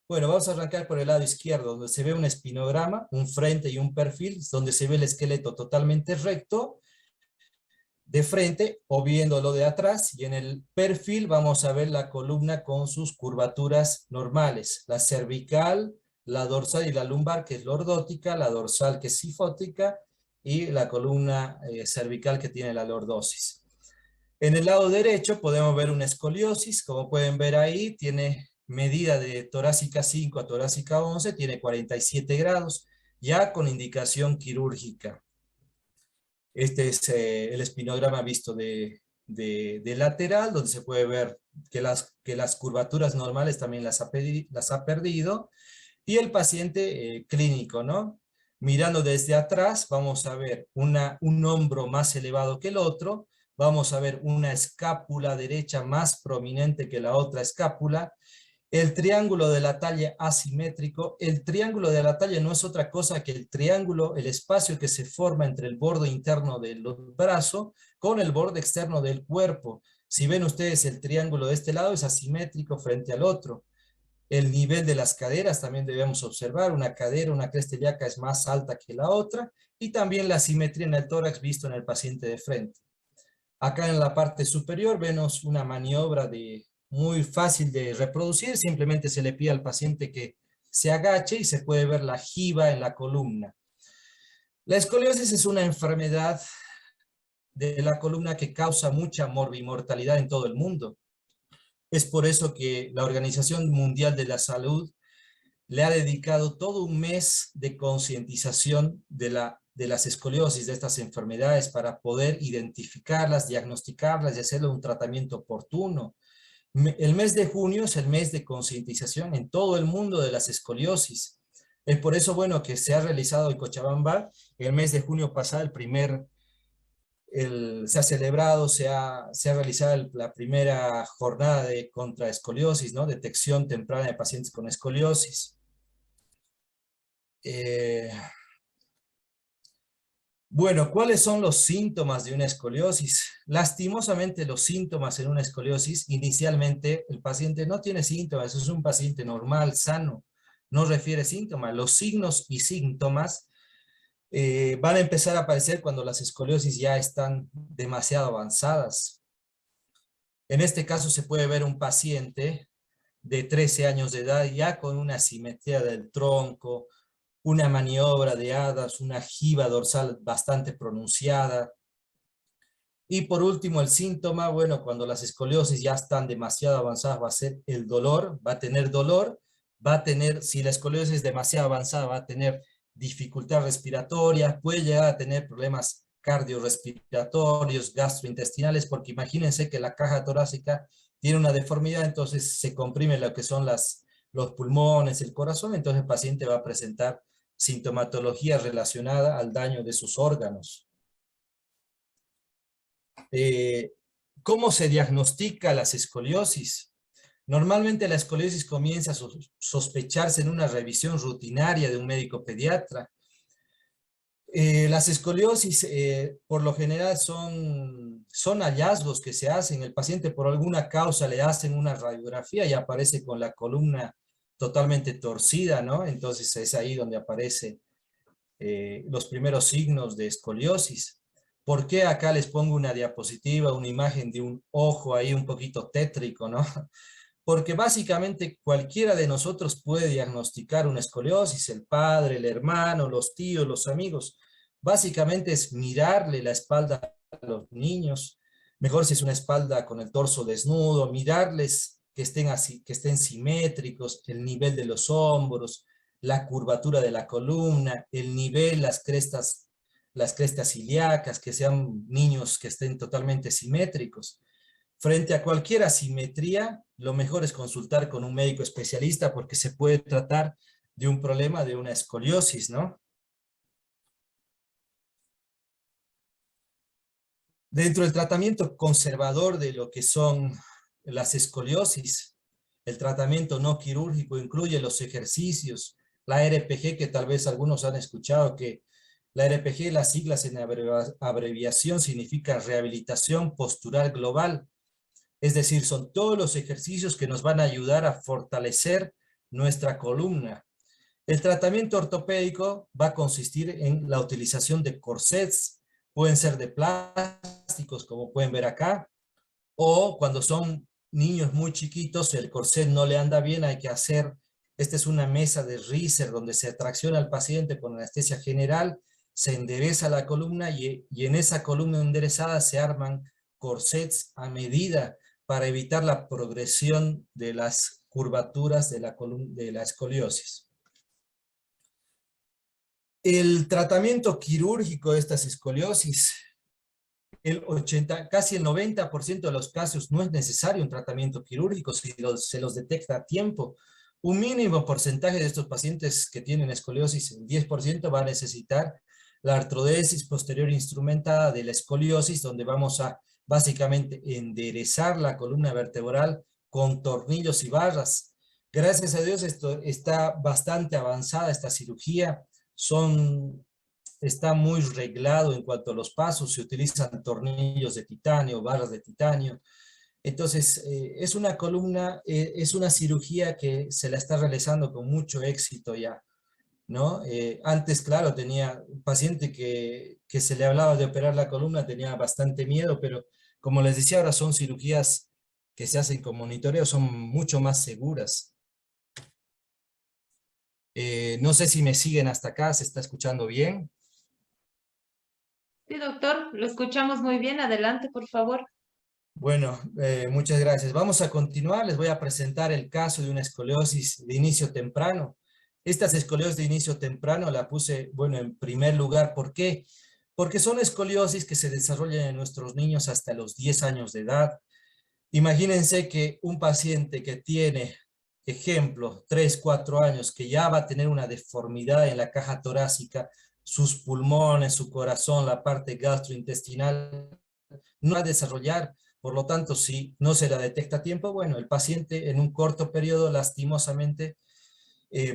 Bueno, vamos a arrancar por el lado izquierdo, donde se ve un espinograma, un frente y un perfil, donde se ve el esqueleto totalmente recto, de frente o viéndolo de atrás, y en el perfil vamos a ver la columna con sus curvaturas normales, la cervical, la dorsal y la lumbar, que es lordótica, la dorsal, que es sifótica, y la columna cervical, que tiene la lordosis. En el lado derecho podemos ver una escoliosis, como pueden ver ahí, tiene medida de torácica 5 a torácica 11, tiene 47 grados, ya con indicación quirúrgica. Este es el espinograma visto de lateral, donde se puede ver que las curvaturas normales también las ha perdido. Y el paciente clínico, ¿no? Mirando desde atrás, vamos a ver un hombro más elevado que el otro, vamos a ver una escápula derecha más prominente que la otra escápula, el triángulo de la talla asimétrico. El triángulo de la talla no es otra cosa que el triángulo, el espacio que se forma entre el borde interno del brazo con el borde externo del cuerpo. Si ven ustedes, el triángulo de este lado es asimétrico frente al otro. El nivel de las caderas también debemos observar. Una cadera, una cresta ilíaca es más alta que la otra, y también la simetría en el tórax visto en el paciente de frente. Acá en la parte superior vemos una maniobra muy fácil de reproducir. Simplemente se le pide al paciente que se agache y se puede ver la jiba en la columna. La escoliosis es una enfermedad de la columna que causa mucha morbimortalidad en todo el mundo. Es por eso que la Organización Mundial de la Salud le ha dedicado todo un mes de concientización de las escoliosis, de estas enfermedades, para poder identificarlas, diagnosticarlas y hacerle un tratamiento oportuno. El mes de junio es el mes de concientización en todo el mundo de las escoliosis. Es por eso, bueno, que se ha realizado en Cochabamba el mes de junio pasado, se ha celebrado, se ha realizado la primera jornada de contraescoliosis, ¿no? Detección temprana de pacientes con escoliosis. Bueno, ¿cuáles son los síntomas de una escoliosis? Lastimosamente, los síntomas en una escoliosis, inicialmente el paciente no tiene síntomas, es un paciente normal, sano, no refiere síntomas. Los signos y síntomas van a empezar a aparecer cuando las escoliosis ya están demasiado avanzadas. En este caso se puede ver un paciente de 13 años de edad ya con una asimetría del tronco, una maniobra de hadas, una jiba dorsal bastante pronunciada. Y por último, el síntoma, bueno, cuando las escoliosis ya están demasiado avanzadas, va a ser el dolor, va a tener dolor, si la escoliosis es demasiado avanzada, va a tener dificultad respiratoria, puede llegar a tener problemas cardiorrespiratorios, gastrointestinales, porque imagínense que la caja torácica tiene una deformidad, entonces se comprime lo que son los pulmones, el corazón, entonces el paciente va a presentar sintomatología relacionada al daño de sus órganos. ¿Cómo se diagnostica las escoliosis? Normalmente la escoliosis comienza a sospecharse en una revisión rutinaria de un médico pediatra. Las escoliosis por lo general son hallazgos que se hacen. El paciente por alguna causa le hacen una radiografía y aparece con la columna totalmente torcida, ¿no? Entonces es ahí donde aparecen los primeros signos de escoliosis. ¿Por qué acá les pongo una diapositiva, una imagen de un ojo ahí un poquito tétrico, ¿no? porque básicamente cualquiera de nosotros puede diagnosticar una escoliosis, el padre, el hermano, los tíos, los amigos. Básicamente es mirarle la espalda a los niños, mejor si es una espalda con el torso desnudo, mirarles que estén así, que estén simétricos, el nivel de los hombros, la curvatura de la columna, el nivel, las crestas ilíacas, que sean niños que estén totalmente simétricos. Frente a cualquier asimetría, lo mejor es consultar con un médico especialista porque se puede tratar de un problema de una escoliosis, ¿no? Dentro del tratamiento conservador de lo que son las escoliosis, el tratamiento no quirúrgico incluye los ejercicios, la RPG, que tal vez algunos han escuchado, que la RPG, las siglas en abreviación, significa rehabilitación postural global. Es decir, son todos los ejercicios que nos van a ayudar a fortalecer nuestra columna. El tratamiento ortopédico va a consistir en la utilización de corsets, pueden ser de plásticos, como pueden ver acá, o cuando son niños muy chiquitos, el corset no le anda bien, hay que hacer, esta es una mesa de riser donde se tracciona al paciente con anestesia general, se endereza la columna y en esa columna enderezada se arman corsets a medida para evitar la progresión de las curvaturas de la escoliosis. El tratamiento quirúrgico de estas escoliosis, casi el 90% de los casos no es necesario un tratamiento quirúrgico si se los detecta a tiempo. Un mínimo porcentaje de estos pacientes que tienen escoliosis, el 10%, va a necesitar la artrodesis posterior instrumentada de la escoliosis, donde vamos a básicamente enderezar la columna vertebral con tornillos y barras. Gracias a Dios esto está bastante avanzada esta cirugía, está muy reglado en cuanto a los pasos, se utilizan tornillos de titanio, barras de titanio. Entonces, es una columna, es una cirugía que se la está realizando con mucho éxito ya, ¿no? Antes, claro, tenía un paciente que se le hablaba de operar la columna, tenía bastante miedo, pero como les decía, ahora son cirugías que se hacen con monitoreo, son mucho más seguras. No sé si me siguen hasta acá, ¿se está escuchando bien? Sí, doctor, lo escuchamos muy bien. Adelante, por favor. Bueno, muchas gracias. Vamos a continuar. Les voy a presentar el caso de una escoliosis de inicio temprano. Estas escoliosis de inicio temprano la puse, bueno, en primer lugar. ¿Por qué? Porque son escoliosis que se desarrollan en nuestros niños hasta los 10 años de edad. Imagínense que un paciente que tiene, ejemplo, 3, 4 años, que ya va a tener una deformidad en la caja torácica, sus pulmones, su corazón, la parte gastrointestinal, no va a desarrollar. Por lo tanto, si no se la detecta a tiempo, bueno, el paciente en un corto periodo, lastimosamente,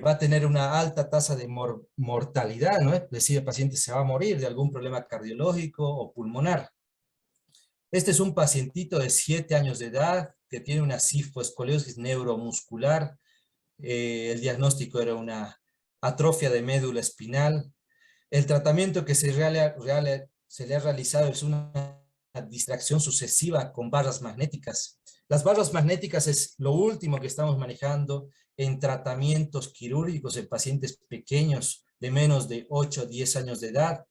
va a tener una alta tasa de mortalidad, ¿no? Es decir, el paciente se va a morir de algún problema cardiológico o pulmonar. Este es un pacientito de 7 años de edad que tiene una cifoescoliosis neuromuscular. El diagnóstico era una atrofia de médula espinal. El tratamiento que se le ha realizado es una distracción sucesiva con barras magnéticas. Las barras magnéticas es lo último que estamos manejando en tratamientos quirúrgicos en pacientes pequeños de menos de 8 a 10 años de edad.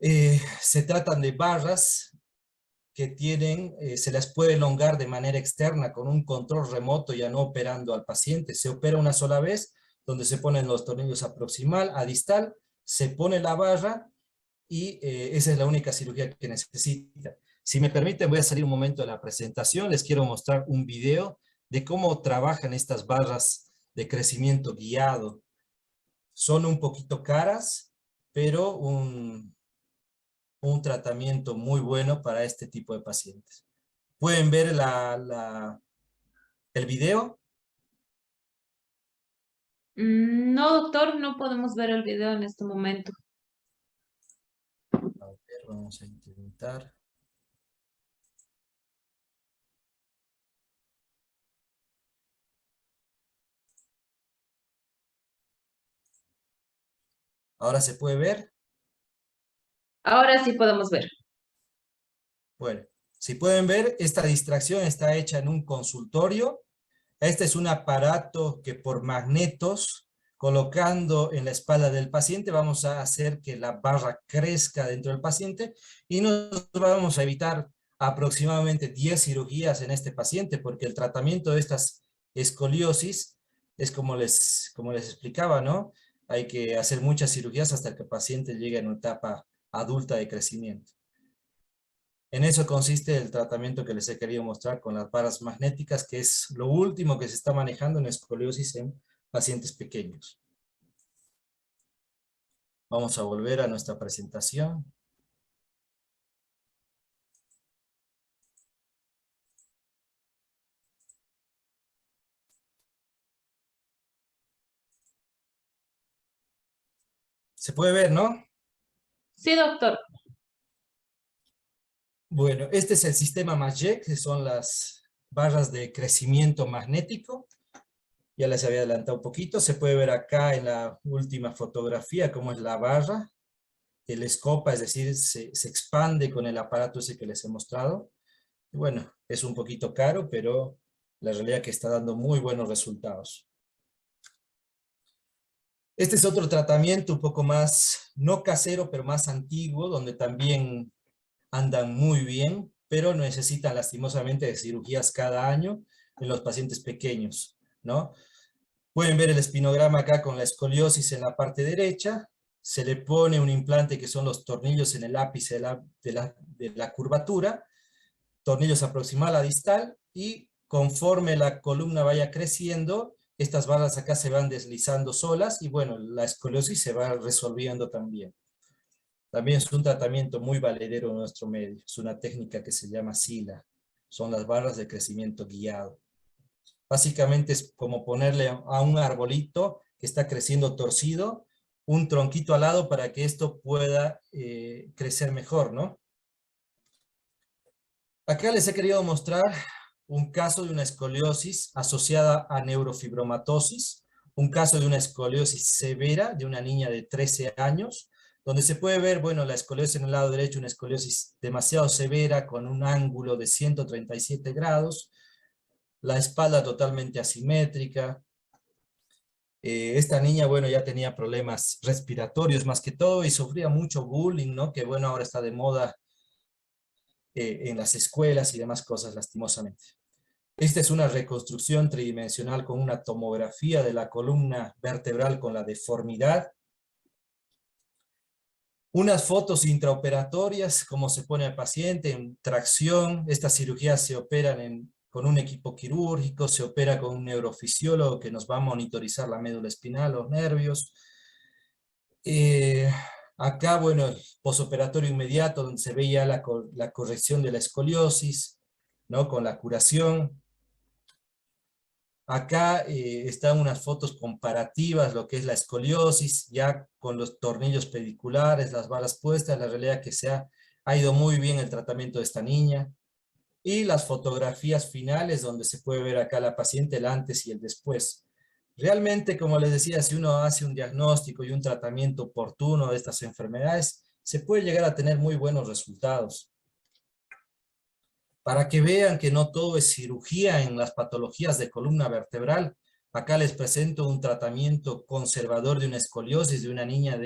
Se tratan de barras que se las puede elongar de manera externa con un control remoto, ya no operando al paciente. Se opera una sola vez, donde se ponen los tornillos a proximal, a distal, se pone la barra y esa es la única cirugía que necesita. Si me permiten, voy a salir un momento de la presentación. Les quiero mostrar un video de cómo trabajan estas barras de crecimiento guiado. Son un poquito caras, pero un tratamiento muy bueno para este tipo de pacientes. ¿Pueden ver el video? No, doctor, no podemos ver el video en este momento. A ver, vamos a intentar. ¿Ahora se puede ver? Ahora sí podemos ver. Bueno, si pueden ver, esta distracción está hecha en un consultorio. Este es un aparato que por magnetos, colocando en la espalda del paciente, vamos a hacer que la barra crezca dentro del paciente y nos vamos a evitar aproximadamente 10 cirugías en este paciente, porque el tratamiento de estas escoliosis es como les explicaba, ¿no? Hay que hacer muchas cirugías hasta que el paciente llegue a una etapa adulta de crecimiento. En eso consiste el tratamiento que les he querido mostrar con las barras magnéticas, que es lo último que se está manejando en escoliosis en pacientes pequeños. Vamos a volver a nuestra presentación. Se puede ver, ¿no? Sí, doctor. Bueno, este es el sistema MAGEC, que son las barras de crecimiento magnético. Ya les había adelantado un poquito. Se puede ver acá en la última fotografía cómo es la barra. Telescopa, es decir, se expande con el aparato ese que les he mostrado. Y bueno, es un poquito caro, pero la realidad es que está dando muy buenos resultados. Este es otro tratamiento un poco más, no casero, pero más antiguo, donde también andan muy bien, pero necesitan lastimosamente de cirugías cada año en los pacientes pequeños, ¿no? Pueden ver el espinograma acá con la escoliosis en la parte derecha. Se le pone un implante que son los tornillos en el ápice de la curvatura, tornillos aproximal a distal, y conforme la columna vaya creciendo, estas barras acá se van deslizando solas y bueno, la escoliosis se va resolviendo también. También es un tratamiento muy valedero en nuestro medio. Es una técnica que se llama SILA. Son las barras de crecimiento guiado. Básicamente es como ponerle a un arbolito que está creciendo torcido, un tronquito al lado para que esto pueda crecer mejor, ¿no? Acá les he querido mostrar un caso de una escoliosis asociada a neurofibromatosis, un caso de una escoliosis severa de una niña de 13 años, donde se puede ver, bueno, la escoliosis en el lado derecho, una escoliosis demasiado severa con un ángulo de 137 grados, la espalda totalmente asimétrica. Esta niña, bueno, ya tenía problemas respiratorios más que todo y sufría mucho bullying, ¿no? Que bueno, ahora está de moda en las escuelas y demás cosas, lastimosamente. Esta es una reconstrucción tridimensional con una tomografía de la columna vertebral con la deformidad. Unas fotos intraoperatorias, cómo se pone al paciente en tracción. Estas cirugías se operan con un equipo quirúrgico, se opera con un neurofisiólogo que nos va a monitorizar la médula espinal, los nervios. Acá, bueno, el posoperatorio inmediato, donde se ve ya la corrección de la escoliosis, ¿no? Con la curación. Acá están unas fotos comparativas, lo que es la escoliosis, ya con los tornillos pediculares, las balas puestas, la realidad que ha ido muy bien el tratamiento de esta niña. Y las fotografías finales, donde se puede ver acá la paciente, el antes y el después. Realmente, como les decía, si uno hace un diagnóstico y un tratamiento oportuno de estas enfermedades, se puede llegar a tener muy buenos resultados. Para que vean que no todo es cirugía en las patologías de columna vertebral, acá les presento un tratamiento conservador de una escoliosis de una niña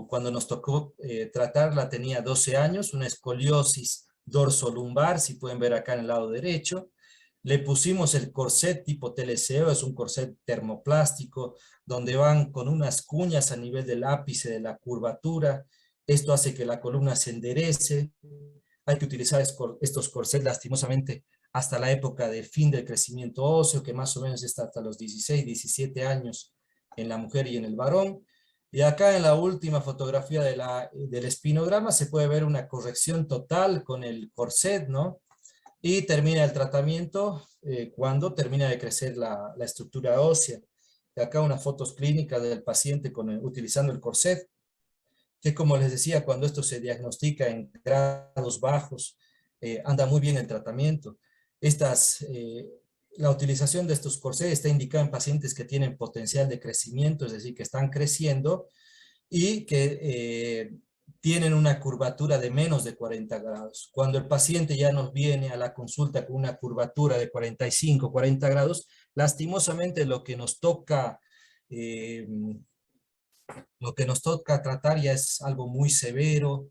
cuando nos tocó tratarla tenía 12 años, una escoliosis dorsolumbar, si pueden ver acá en el lado derecho. Le pusimos el corset tipo TLCO, es un corset termoplástico, donde van con unas cuñas a nivel del ápice de la curvatura. Esto hace que la columna se enderece. Hay que utilizar estos corsets lastimosamente hasta la época del fin del crecimiento óseo, que más o menos está hasta los 16, 17 años en la mujer y en el varón. Y acá en la última fotografía del espinograma se puede ver una corrección total con el corset, ¿no? Y termina el tratamiento cuando termina de crecer la estructura ósea. Y acá unas fotos clínicas del paciente utilizando el corset, que como les decía, cuando esto se diagnostica en grados bajos, anda muy bien el tratamiento. La utilización de estos corsés está indicada en pacientes que tienen potencial de crecimiento, es decir, que están creciendo y que tienen una curvatura de menos de 40 grados. Cuando el paciente ya nos viene a la consulta con una curvatura de 45, 40 grados, lastimosamente eh, lo que nos toca tratar ya es algo muy severo,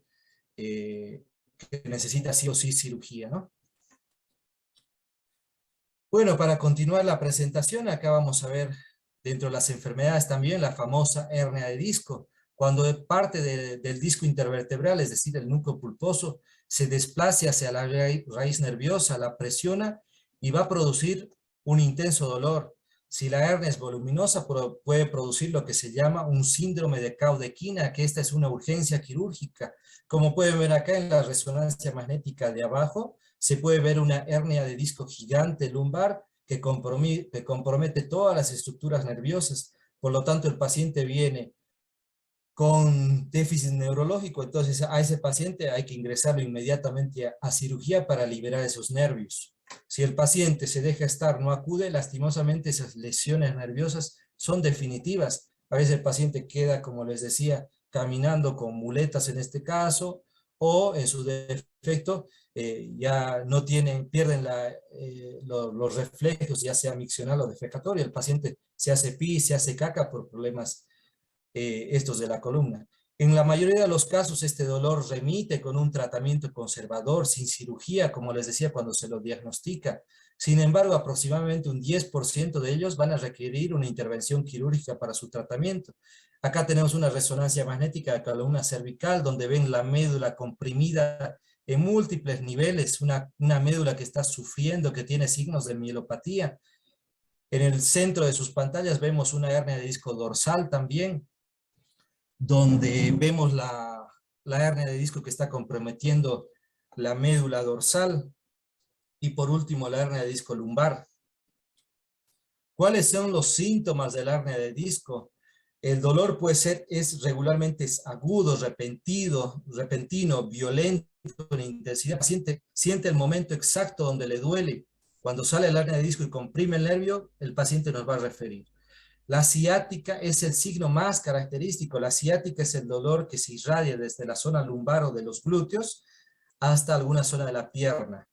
que necesita sí o sí cirugía, ¿no? Bueno, para continuar la presentación, acá vamos a ver dentro de las enfermedades también la famosa hernia de disco. Cuando parte del disco intervertebral, es decir, el núcleo pulposo, se desplace hacia la raíz nerviosa, la presiona y va a producir un intenso dolor. Si la hernia es voluminosa, puede producir lo que se llama un síndrome de Caudequina, que esta es una urgencia quirúrgica. Como pueden ver acá en la resonancia magnética de abajo, se puede ver una hernia de disco gigante lumbar que compromete todas las estructuras nerviosas. Por lo tanto, el paciente viene con déficit neurológico, entonces a ese paciente hay que ingresarlo inmediatamente a cirugía para liberar esos nervios. Si el paciente se deja estar, no acude, lastimosamente esas lesiones nerviosas son definitivas. A veces el paciente queda, como les decía, caminando con muletas en este caso, o en su defecto ya no tienen, pierden los reflejos, ya sea miccional o defecatorio. El paciente se hace pis, se hace caca por problemas estos de la columna. En la mayoría de los casos, este dolor remite con un tratamiento conservador, sin cirugía, como les decía, cuando se lo diagnostica. Sin embargo, aproximadamente un 10% de ellos van a requerir una intervención quirúrgica para su tratamiento. Acá tenemos una resonancia magnética de la columna cervical, donde ven la médula comprimida en múltiples niveles, una médula que está sufriendo, que tiene signos de mielopatía. En el centro de sus pantallas vemos una hernia de disco dorsal también, donde vemos la hernia de disco que está comprometiendo la médula dorsal, y por último la hernia de disco lumbar. ¿Cuáles son los síntomas de la hernia de disco? El dolor regularmente es agudo, repentino, violento, en intensidad. El paciente siente el momento exacto donde le duele. Cuando sale la hernia de disco y comprime el nervio, el paciente nos va a referir. La ciática es el signo más característico. La ciática es el dolor que se irradia desde la zona lumbar o de los glúteos hasta alguna zona de la pierna.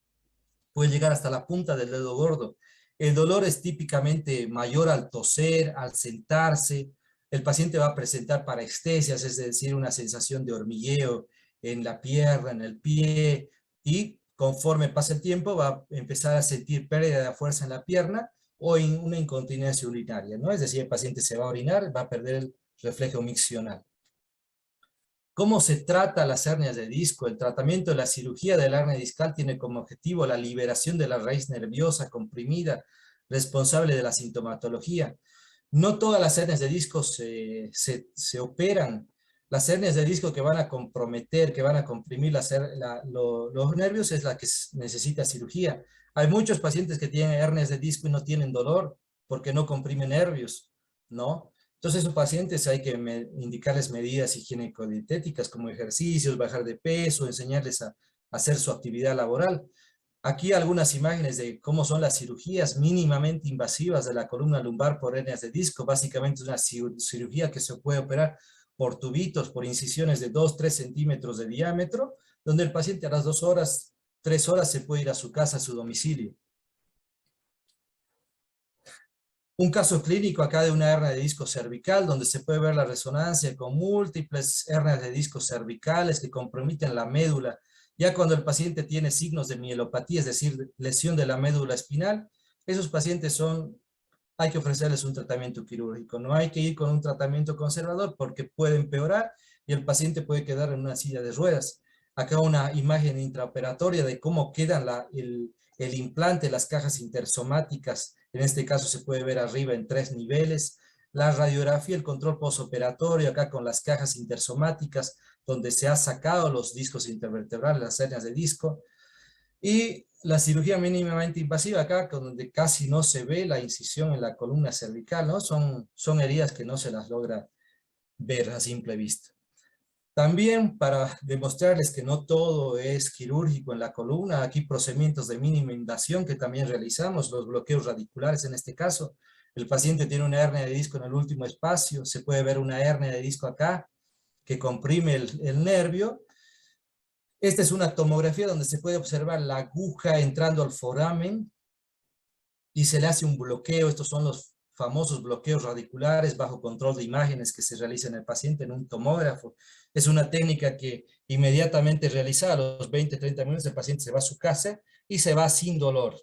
Puede llegar hasta la punta del dedo gordo. El dolor es típicamente mayor al toser, al sentarse. El paciente va a presentar parestesias, es decir, una sensación de hormigueo en la pierna, en el pie, y conforme pasa el tiempo va a empezar a sentir pérdida de fuerza en la pierna o en una incontinencia urinaria, ¿no? Es decir, el paciente se va a orinar, va a perder el reflejo miccional. ¿Cómo se trata las hernias de disco? El tratamiento de la cirugía de la hernia discal tiene como objetivo la liberación de la raíz nerviosa comprimida, responsable de la sintomatología. No todas las hernias de disco se operan. Las hernias de disco que van a comprometer, que van a comprimir los nervios, es la que necesita cirugía. Hay muchos pacientes que tienen hernias de disco y no tienen dolor porque no comprimen nervios, ¿no? Entonces, a esos pacientes hay que indicarles medidas higiénico-dietéticas como ejercicios, bajar de peso, enseñarles a hacer su actividad laboral. Aquí algunas imágenes de cómo son las cirugías mínimamente invasivas de la columna lumbar por hernias de disco. Básicamente es una cirugía que se puede operar por tubitos, por incisiones de 2-3 centímetros de diámetro, donde el paciente a las 2 horas, 3 horas se puede ir a su casa, a su domicilio. Un caso clínico acá de una hernia de disco cervical, donde se puede ver la resonancia con múltiples hernias de disco cervicales que comprometen la médula. Ya cuando el paciente tiene signos de mielopatía, es decir, lesión de la médula espinal, esos pacientes hay que ofrecerles un tratamiento quirúrgico. No hay que ir con un tratamiento conservador porque puede empeorar y el paciente puede quedar en una silla de ruedas. Acá una imagen intraoperatoria de cómo quedan el implante, las cajas intersomáticas. En este caso se puede ver arriba en 3 niveles. La radiografía, el control postoperatorio, acá con las cajas intersomáticas, donde se ha sacado los discos intervertebrales, las hernias de disco. Y la cirugía mínimamente invasiva acá, donde casi no se ve la incisión en la columna cervical, ¿no? Son heridas que no se las logra ver a simple vista. También para demostrarles que no todo es quirúrgico en la columna, aquí procedimientos de mínima invasión que también realizamos, los bloqueos radiculares en este caso. El paciente tiene una hernia de disco en el último espacio, se puede ver una hernia de disco acá, que comprime el nervio. Esta es una tomografía donde se puede observar la aguja entrando al foramen y se le hace un bloqueo. Estos son los famosos bloqueos radiculares bajo control de imágenes que se realiza en el paciente en un tomógrafo. Es una técnica que inmediatamente realizada a los 20-30 minutos el paciente se va a su casa y se va sin dolor.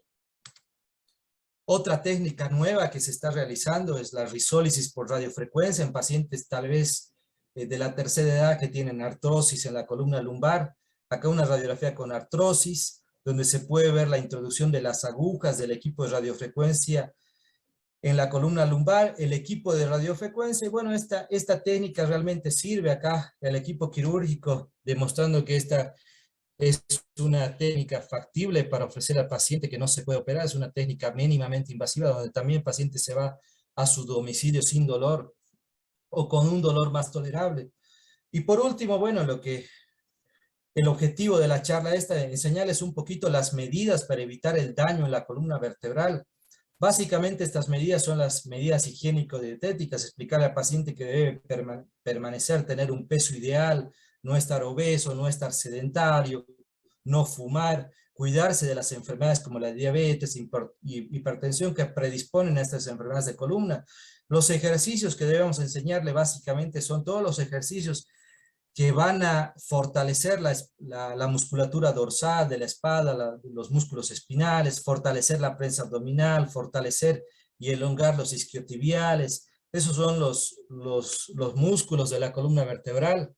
Otra técnica nueva que se está realizando es la risólisis por radiofrecuencia en pacientes tal vez de la tercera edad que tienen artrosis en la columna lumbar. Acá una radiografía con artrosis, donde se puede ver la introducción de las agujas del equipo de radiofrecuencia en la columna lumbar, el equipo de radiofrecuencia. Y bueno, esta técnica realmente sirve acá, el equipo quirúrgico, demostrando que esta es una técnica factible para ofrecer al paciente que no se puede operar. Es una técnica mínimamente invasiva, donde también el paciente se va a su domicilio sin dolor o con un dolor más tolerable. Y por último, bueno, el objetivo de la charla esta es enseñarles un poquito las medidas para evitar el daño en la columna vertebral. Básicamente estas medidas son las medidas higiénico-dietéticas, explicarle al paciente que debe permanecer, tener un peso ideal, no estar obeso, no estar sedentario, no fumar, cuidarse de las enfermedades como la diabetes, hipertensión que predisponen a estas enfermedades de columna. Los ejercicios que debemos enseñarle básicamente son todos los ejercicios que van a fortalecer la musculatura dorsal de la espalda, los músculos espinales, fortalecer la prensa abdominal, fortalecer y elongar los isquiotibiales. Esos son los músculos de la columna vertebral.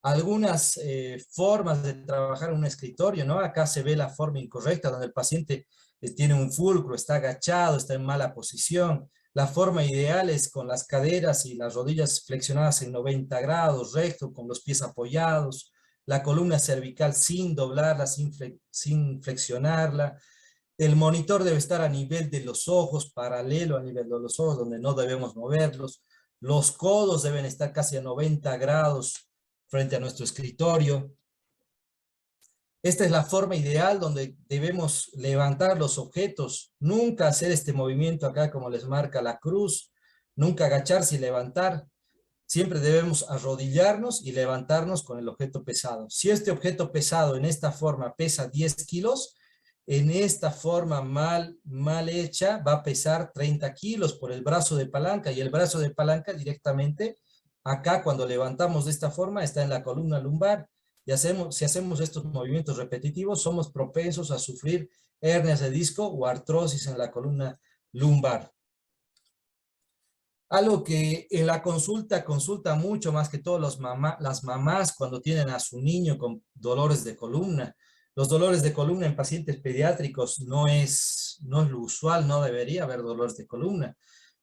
Algunas formas de trabajar en un escritorio, ¿no? Acá se ve la forma incorrecta, donde el paciente tiene un fulcro, está agachado, está en mala posición. La forma ideal es con las caderas y las rodillas flexionadas en 90 grados, recto, con los pies apoyados, la columna cervical sin doblarla, sin flexionarla. El monitor debe estar a nivel de los ojos, paralelo a nivel de los ojos, donde no debemos moverlos. Los codos deben estar casi a 90 grados frente a nuestro escritorio. Esta es la forma ideal donde debemos levantar los objetos, nunca hacer este movimiento acá como les marca la cruz, nunca agacharse y levantar. Siempre debemos arrodillarnos y levantarnos con el objeto pesado. Si este objeto pesado en esta forma pesa 10 kilos, en esta forma mal hecha va a pesar 30 kilos por el brazo de palanca, y el brazo de palanca directamente acá cuando levantamos de esta forma está en la columna lumbar. Y si hacemos estos movimientos repetitivos, somos propensos a sufrir hernias de disco o artrosis en la columna lumbar. Algo que en la consulta mucho más que todo las mamás cuando tienen a su niño con dolores de columna. Los dolores de columna en pacientes pediátricos no es lo usual, no debería haber dolores de columna.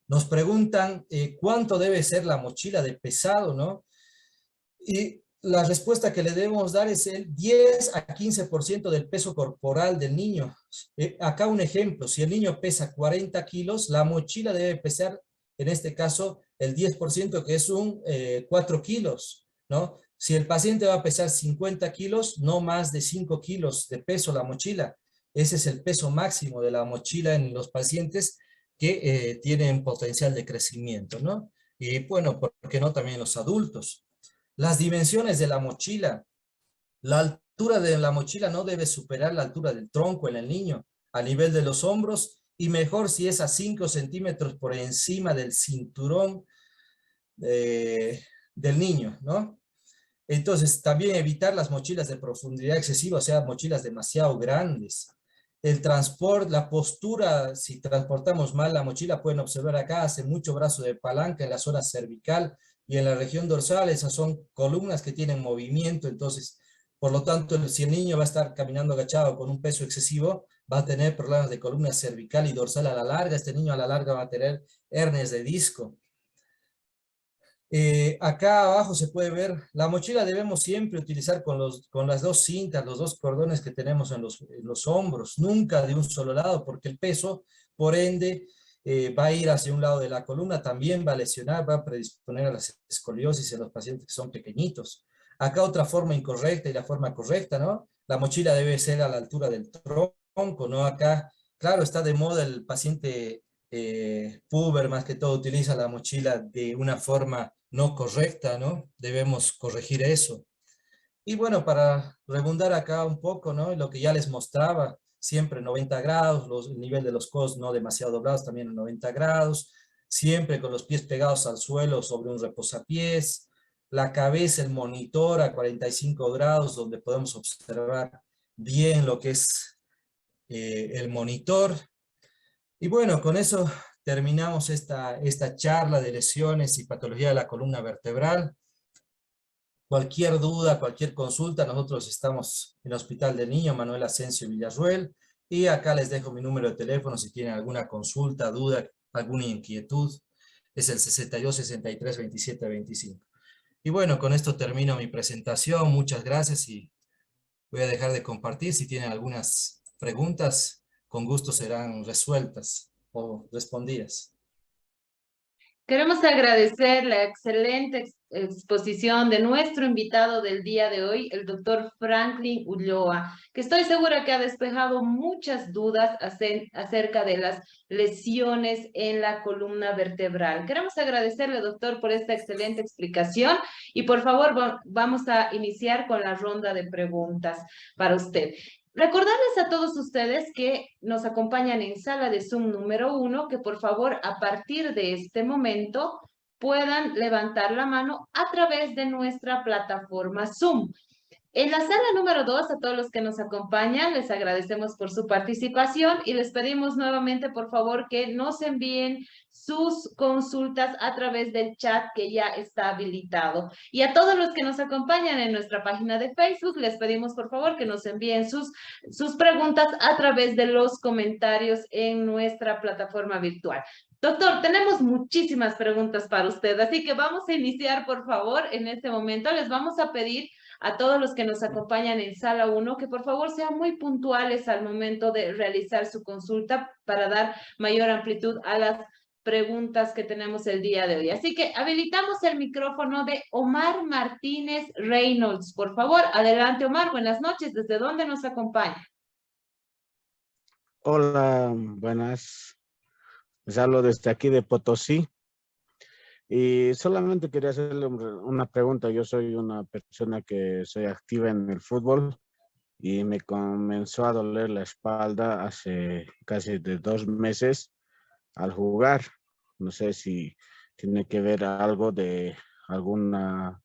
Nos preguntan cuánto debe ser la mochila de pesado, ¿no? Y la respuesta que le debemos dar es el 10 a 15% del peso corporal del niño. Acá un ejemplo, si el niño pesa 40 kilos, la mochila debe pesar, en este caso, el 10%, que es 4 kilos, ¿no? Si el paciente va a pesar 50 kilos, no más de 5 kilos de peso la mochila. Ese es el peso máximo de la mochila en los pacientes que tienen potencial de crecimiento, ¿no? Y bueno, ¿por qué no también los adultos? Las dimensiones de la mochila. La altura de la mochila no debe superar la altura del tronco en el niño, a nivel de los hombros, y mejor si es a 5 centímetros por encima del cinturón del niño, ¿no? Entonces, también evitar las mochilas de profundidad excesiva, o sea, mochilas demasiado grandes. El transporte, la postura, si transportamos mal la mochila, pueden observar acá, hace mucho brazo de palanca en la zona cervical y en la región dorsal. Esas son columnas que tienen movimiento, entonces, por lo tanto, si el niño va a estar caminando agachado con un peso excesivo, va a tener problemas de columna cervical y dorsal a la larga. Este niño a la larga va a tener hernias de disco. Acá abajo se puede ver, la mochila debemos siempre utilizar con las dos cintas, los dos cordones que tenemos en los hombros, nunca de un solo lado, porque el peso, por ende, va a ir hacia un lado de la columna, también va a lesionar, va a predisponer a la escoliosis en los pacientes que son pequeñitos. Acá otra forma incorrecta y la forma correcta, ¿no? La mochila debe ser a la altura del tronco, ¿no? Acá, claro, está de moda el paciente puber más que todo utiliza la mochila de una forma no correcta, ¿no? Debemos corregir eso. Y bueno, para redundar acá un poco, ¿no? Lo que ya les mostraba, siempre 90 grados, el nivel de los codos no demasiado doblados, también en 90 grados, siempre con los pies pegados al suelo sobre un reposapiés, la cabeza, el monitor a 45 grados, donde podemos observar bien lo que es el monitor. Y bueno, con eso terminamos esta charla de lesiones y patología de la columna vertebral. Cualquier duda, cualquier consulta, nosotros estamos en el Hospital del Niño Manuel Asensio Villarruel, y acá les dejo mi número de teléfono si tienen alguna consulta, duda, alguna inquietud. Es el 62 63 27 25. Y bueno, con esto termino mi presentación. Muchas gracias y voy a dejar de compartir. Si tienen algunas preguntas, con gusto serán resueltas o respondidas. Queremos agradecer la excelente exposición de nuestro invitado del día de hoy, el doctor Franklin Ulloa, que estoy segura que ha despejado muchas dudas acerca de las lesiones en la columna vertebral. Queremos agradecerle, doctor, por esta excelente explicación y por favor vamos a iniciar con la ronda de preguntas para usted. Recordarles a todos ustedes que nos acompañan en sala de Zoom número 1, que por favor a partir de este momento puedan levantar la mano a través de nuestra plataforma Zoom. En la sala número 2, a todos los que nos acompañan, les agradecemos por su participación y les pedimos nuevamente, por favor, que nos envíen sus consultas a través del chat que ya está habilitado. Y a todos los que nos acompañan en nuestra página de Facebook, les pedimos, por favor, que nos envíen sus preguntas a través de los comentarios en nuestra plataforma virtual. Doctor, tenemos muchísimas preguntas para usted, así que vamos a iniciar, por favor, en este momento. Les vamos a pedir a todos los que nos acompañan en sala 1, que por favor sean muy puntuales al momento de realizar su consulta para dar mayor amplitud a las preguntas que tenemos el día de hoy. Así que habilitamos el micrófono de Omar Martínez Reynolds. Por favor, adelante Omar, buenas noches. ¿Desde dónde nos acompaña? Hola, buenas. Les hablo desde aquí de Potosí. Y solamente quería hacerle una pregunta. Yo soy una persona que soy activa en el fútbol y me comenzó a doler la espalda hace casi de 2 meses al jugar. No sé si tiene que ver algo de alguna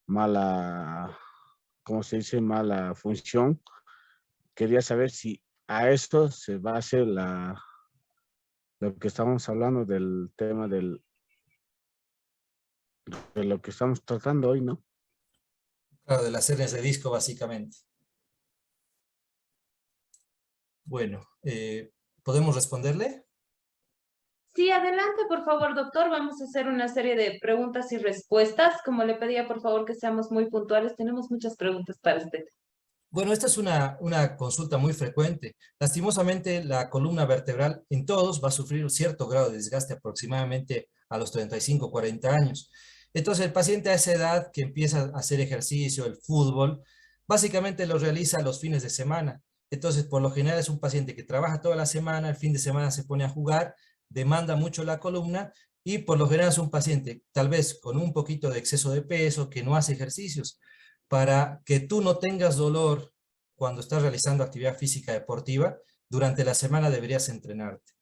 mala, ¿cómo se dice? Mala función. Quería saber si a esto se basa lo que estamos hablando del tema de lo que estamos tratando hoy, ¿no? Claro, de las hernias de disco, básicamente. Bueno, ¿podemos responderle? Sí, adelante, por favor, doctor. Vamos a hacer una serie de preguntas y respuestas. Como le pedía, por favor, que seamos muy puntuales. Tenemos muchas preguntas para usted. Bueno, esta es una consulta muy frecuente. Lastimosamente, la columna vertebral en todos va a sufrir un cierto grado de desgaste aproximadamente a los 35, 40 años. Entonces, el paciente a esa edad que empieza a hacer ejercicio, el fútbol, básicamente lo realiza los fines de semana. Entonces, por lo general es un paciente que trabaja toda la semana, el fin de semana se pone a jugar, demanda mucho la columna y por lo general es un paciente tal vez con un poquito de exceso de peso, que no hace ejercicios. Para que tú no tengas dolor cuando estás realizando actividad física deportiva, durante la semana deberías entrenarte.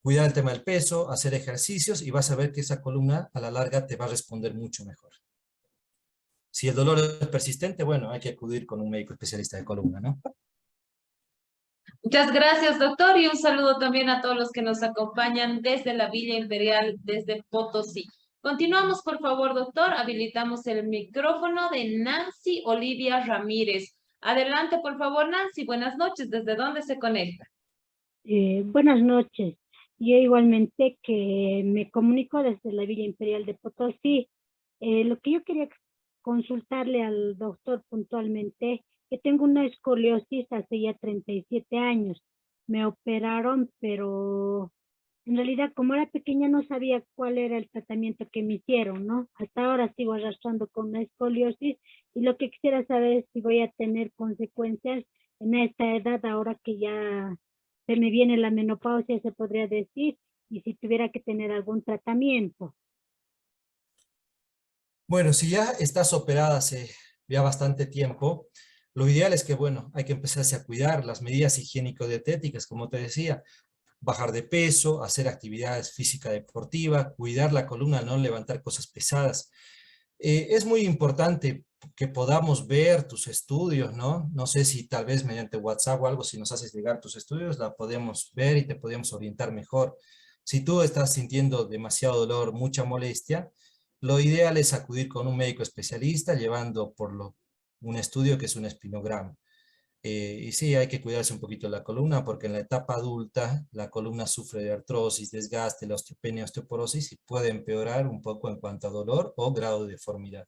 Cuidar el tema del peso, hacer ejercicios y vas a ver que esa columna a la larga te va a responder mucho mejor. Si el dolor es persistente, bueno, hay que acudir con un médico especialista de columna, ¿no? Muchas gracias, doctor, y un saludo también a todos los que nos acompañan desde la Villa Imperial, desde Potosí. Continuamos, por favor, doctor. Habilitamos el micrófono de Nancy Olivia Ramírez. Adelante, por favor, Nancy. Buenas noches. ¿Desde dónde se conecta? Buenas noches. Yo igualmente que me comunico desde la Villa Imperial de Potosí. Lo que yo quería consultarle al doctor puntualmente, que tengo una escoliosis hace ya 37 años. Me operaron, pero en realidad como era pequeña no sabía cuál era el tratamiento que me hicieron, ¿no? Hasta ahora sigo arrastrando con la escoliosis y lo que quisiera saber es si voy a tener consecuencias en esta edad ahora que ya se me viene la menopausia, se podría decir, y si tuviera que tener algún tratamiento. Bueno, si ya estás operada hace ya bastante tiempo, lo ideal es que, bueno, hay que empezarse a cuidar las medidas higiénico-dietéticas, como te decía, bajar de peso, hacer actividades física deportiva, cuidar la columna, no levantar cosas pesadas. Es muy importante que podamos ver tus estudios, ¿no? No sé si tal vez mediante WhatsApp o algo, si nos haces llegar tus estudios, la podemos ver y te podemos orientar mejor. Si tú estás sintiendo demasiado dolor, mucha molestia, lo ideal es acudir con un médico especialista llevando un estudio que es un espinograma. Y sí, hay que cuidarse un poquito la columna porque en la etapa adulta la columna sufre de artrosis, desgaste, la osteopenia, osteoporosis y puede empeorar un poco en cuanto a dolor o grado de deformidad.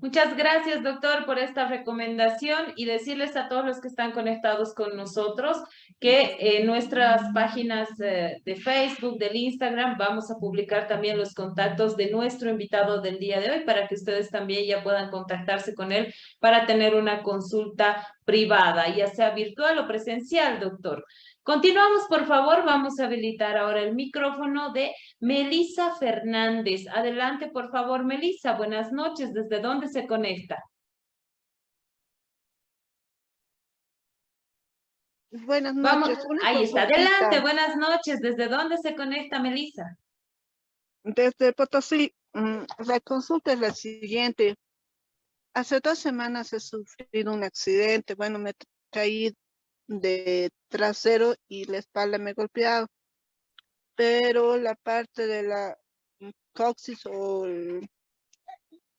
Muchas gracias, doctor, por esta recomendación y decirles a todos los que están conectados con nosotros que en nuestras páginas de Facebook, del Instagram, vamos a publicar también los contactos de nuestro invitado del día de hoy para que ustedes también ya puedan contactarse con él para tener una consulta privada, ya sea virtual o presencial, doctor. Continuamos, por favor, vamos a habilitar ahora el micrófono de Melissa Fernández. Adelante, por favor, Melissa. Buenas noches. ¿Desde dónde se conecta? Buenas Vamos, noches. Una ahí está. consultita. Adelante, buenas noches. ¿Desde dónde se conecta, Melissa? Desde Potosí, la consulta es la siguiente. Hace 2 semanas he sufrido un accidente. Bueno, me caí de trasero y la espalda me he golpeado. Pero la parte de la coxis o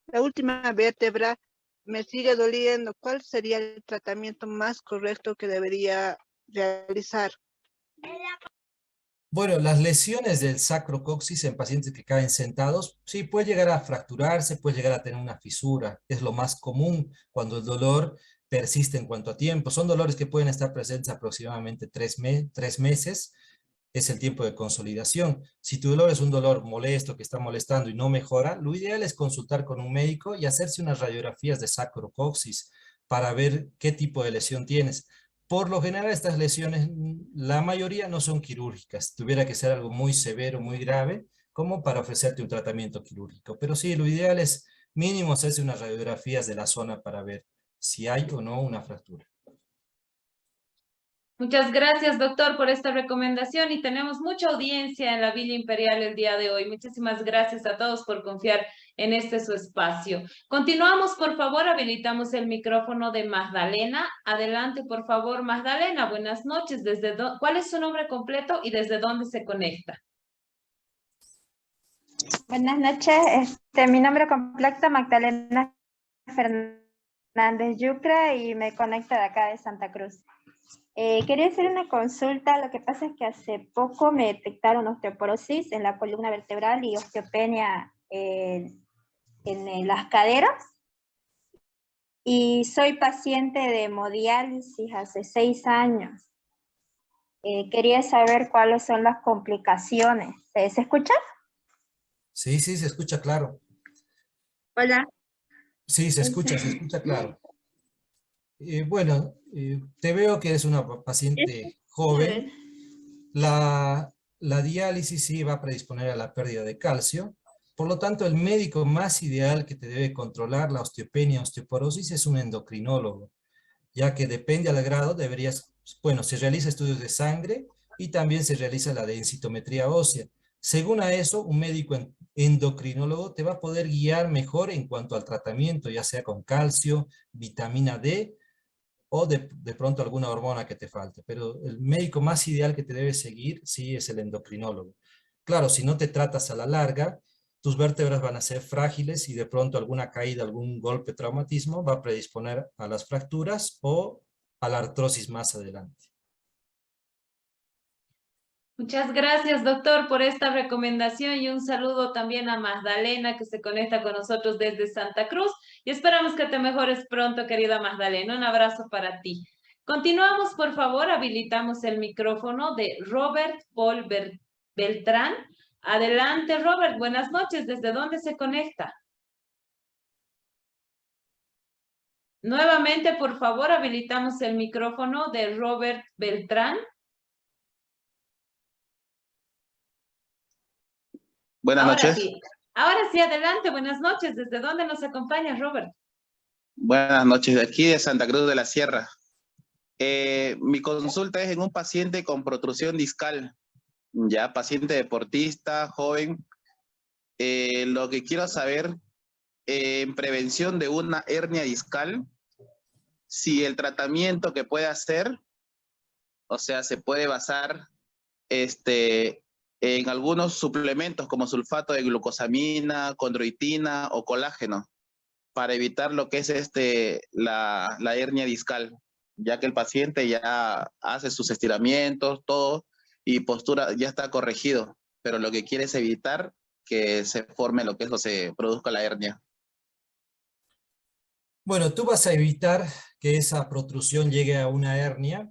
la última vértebra me sigue doliendo. ¿Cuál sería el tratamiento más correcto que debería realizar? Bueno, las lesiones del sacrocoxis en pacientes que caen sentados, sí, puede llegar a fracturarse, puede llegar a tener una fisura. Es lo más común cuando el dolor persiste en cuanto a tiempo. Son dolores que pueden estar presentes aproximadamente 3 meses. Es el tiempo de consolidación. Si tu dolor es un dolor molesto que está molestando y no mejora, lo ideal es consultar con un médico y hacerse unas radiografías de sacrocoxis para ver qué tipo de lesión tienes. Por lo general, estas lesiones, la mayoría no son quirúrgicas. Tuviera que ser algo muy severo, muy grave, como para ofrecerte un tratamiento quirúrgico. Pero sí, lo ideal es mínimo hacerse unas radiografías de la zona para ver si hay o no una fractura. Muchas gracias, doctor, por esta recomendación y tenemos mucha audiencia en la Villa Imperial el día de hoy. Muchísimas gracias a todos por confiar en este su espacio. Continuamos, por favor, habilitamos el micrófono de Magdalena. Adelante, por favor, Magdalena. Buenas noches. ¿Cuál es su nombre completo y desde dónde se conecta? Buenas noches, mi nombre completo Magdalena Fernández Yucra y me conecto de acá de Santa Cruz. Quería hacer una consulta. Lo que pasa es que hace poco me detectaron osteoporosis en la columna vertebral y osteopenia en las caderas. Y soy paciente de hemodiálisis hace 6 años. Quería saber cuáles son las complicaciones. ¿Se escucha? Sí, sí, se escucha claro. Hola. Sí, se escucha claro. Bueno, te veo que eres una paciente joven. La diálisis sí va a predisponer a la pérdida de calcio. Por lo tanto, el médico más ideal que te debe controlar la osteopenia, osteoporosis es un endocrinólogo, ya que depende al grado, se realiza estudios de sangre y también se realiza la densitometría ósea. Según a eso, un médico endocrinólogo te va a poder guiar mejor en cuanto al tratamiento, ya sea con calcio, vitamina D, o de pronto alguna hormona que te falte. Pero el médico más ideal que te debe seguir, sí, es el endocrinólogo. Claro, si no te tratas a la larga, tus vértebras van a ser frágiles y de pronto alguna caída, algún golpe, traumatismo va a predisponer a las fracturas o a la artrosis más adelante. Muchas gracias, doctor, por esta recomendación y un saludo también a Magdalena que se conecta con nosotros desde Santa Cruz y esperamos que te mejores pronto, querida Magdalena. Un abrazo para ti. Continuamos, por favor, habilitamos el micrófono de Robert Paul Beltrán. Adelante, Robert, buenas noches. ¿Desde dónde se conecta? Nuevamente, por favor, habilitamos el micrófono de Robert Beltrán. Buenas noches. Sí. Ahora sí, adelante. Buenas noches. ¿Desde dónde nos acompaña, Robert? Buenas noches, de aquí de Santa Cruz de la Sierra. Mi consulta es en un paciente con protrusión discal, ya paciente deportista, joven. Lo que quiero saber, en prevención de una hernia discal, si el tratamiento que puede hacer, o sea, se puede basar en algunos suplementos como sulfato de glucosamina, condroitina o colágeno, para evitar lo que es la hernia discal, ya que el paciente ya hace sus estiramientos, todo, y postura ya está corregido, pero lo que quiere es evitar que se forme lo que es o se produzca la hernia. Bueno, tú vas a evitar que esa protrusión llegue a una hernia,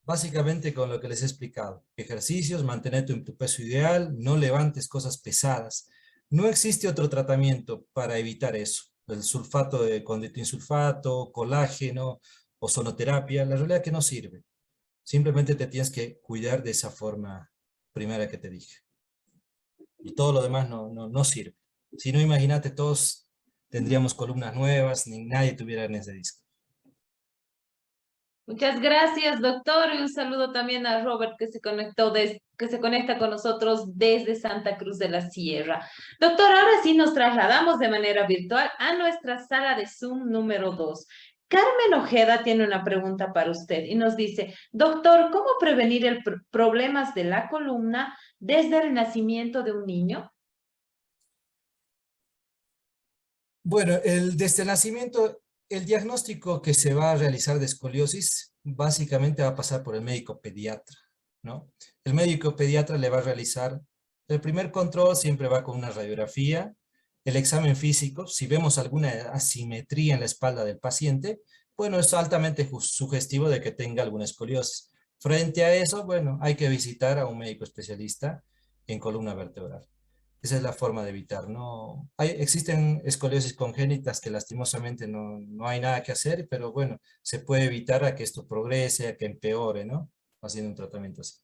básicamente con lo que les he explicado. Ejercicios, mantenerte en tu peso ideal, no levantes cosas pesadas. No existe otro tratamiento para evitar eso. El sulfato de condroitinsulfato, colágeno o sonoterapia, la realidad es que no sirve. Simplemente te tienes que cuidar de esa forma primera que te dije. Y todo lo demás no sirve. Si no, imagínate, todos tendríamos columnas nuevas, ni nadie tuviera hernias de disco. Muchas gracias, doctor, y un saludo también a Robert que se conecta con nosotros desde Santa Cruz de la Sierra. Doctor, ahora sí nos trasladamos de manera virtual a nuestra sala de Zoom número 2. Carmen Ojeda tiene una pregunta para usted y nos dice, doctor, ¿cómo prevenir problemas de la columna desde el nacimiento de un niño? Bueno, desde el nacimiento, el diagnóstico que se va a realizar de escoliosis básicamente va a pasar por el médico pediatra, ¿no? El médico pediatra le va a realizar, el primer control siempre va con una radiografía, el examen físico, si vemos alguna asimetría en la espalda del paciente, bueno, es altamente sugestivo de que tenga alguna escoliosis. Frente a eso, bueno, hay que visitar a un médico especialista en columna vertebral. Esa es la forma de evitar, ¿no? Existen escoliosis congénitas que lastimosamente no hay nada que hacer, pero bueno, se puede evitar a que esto progrese, a que empeore, ¿no? Haciendo un tratamiento así.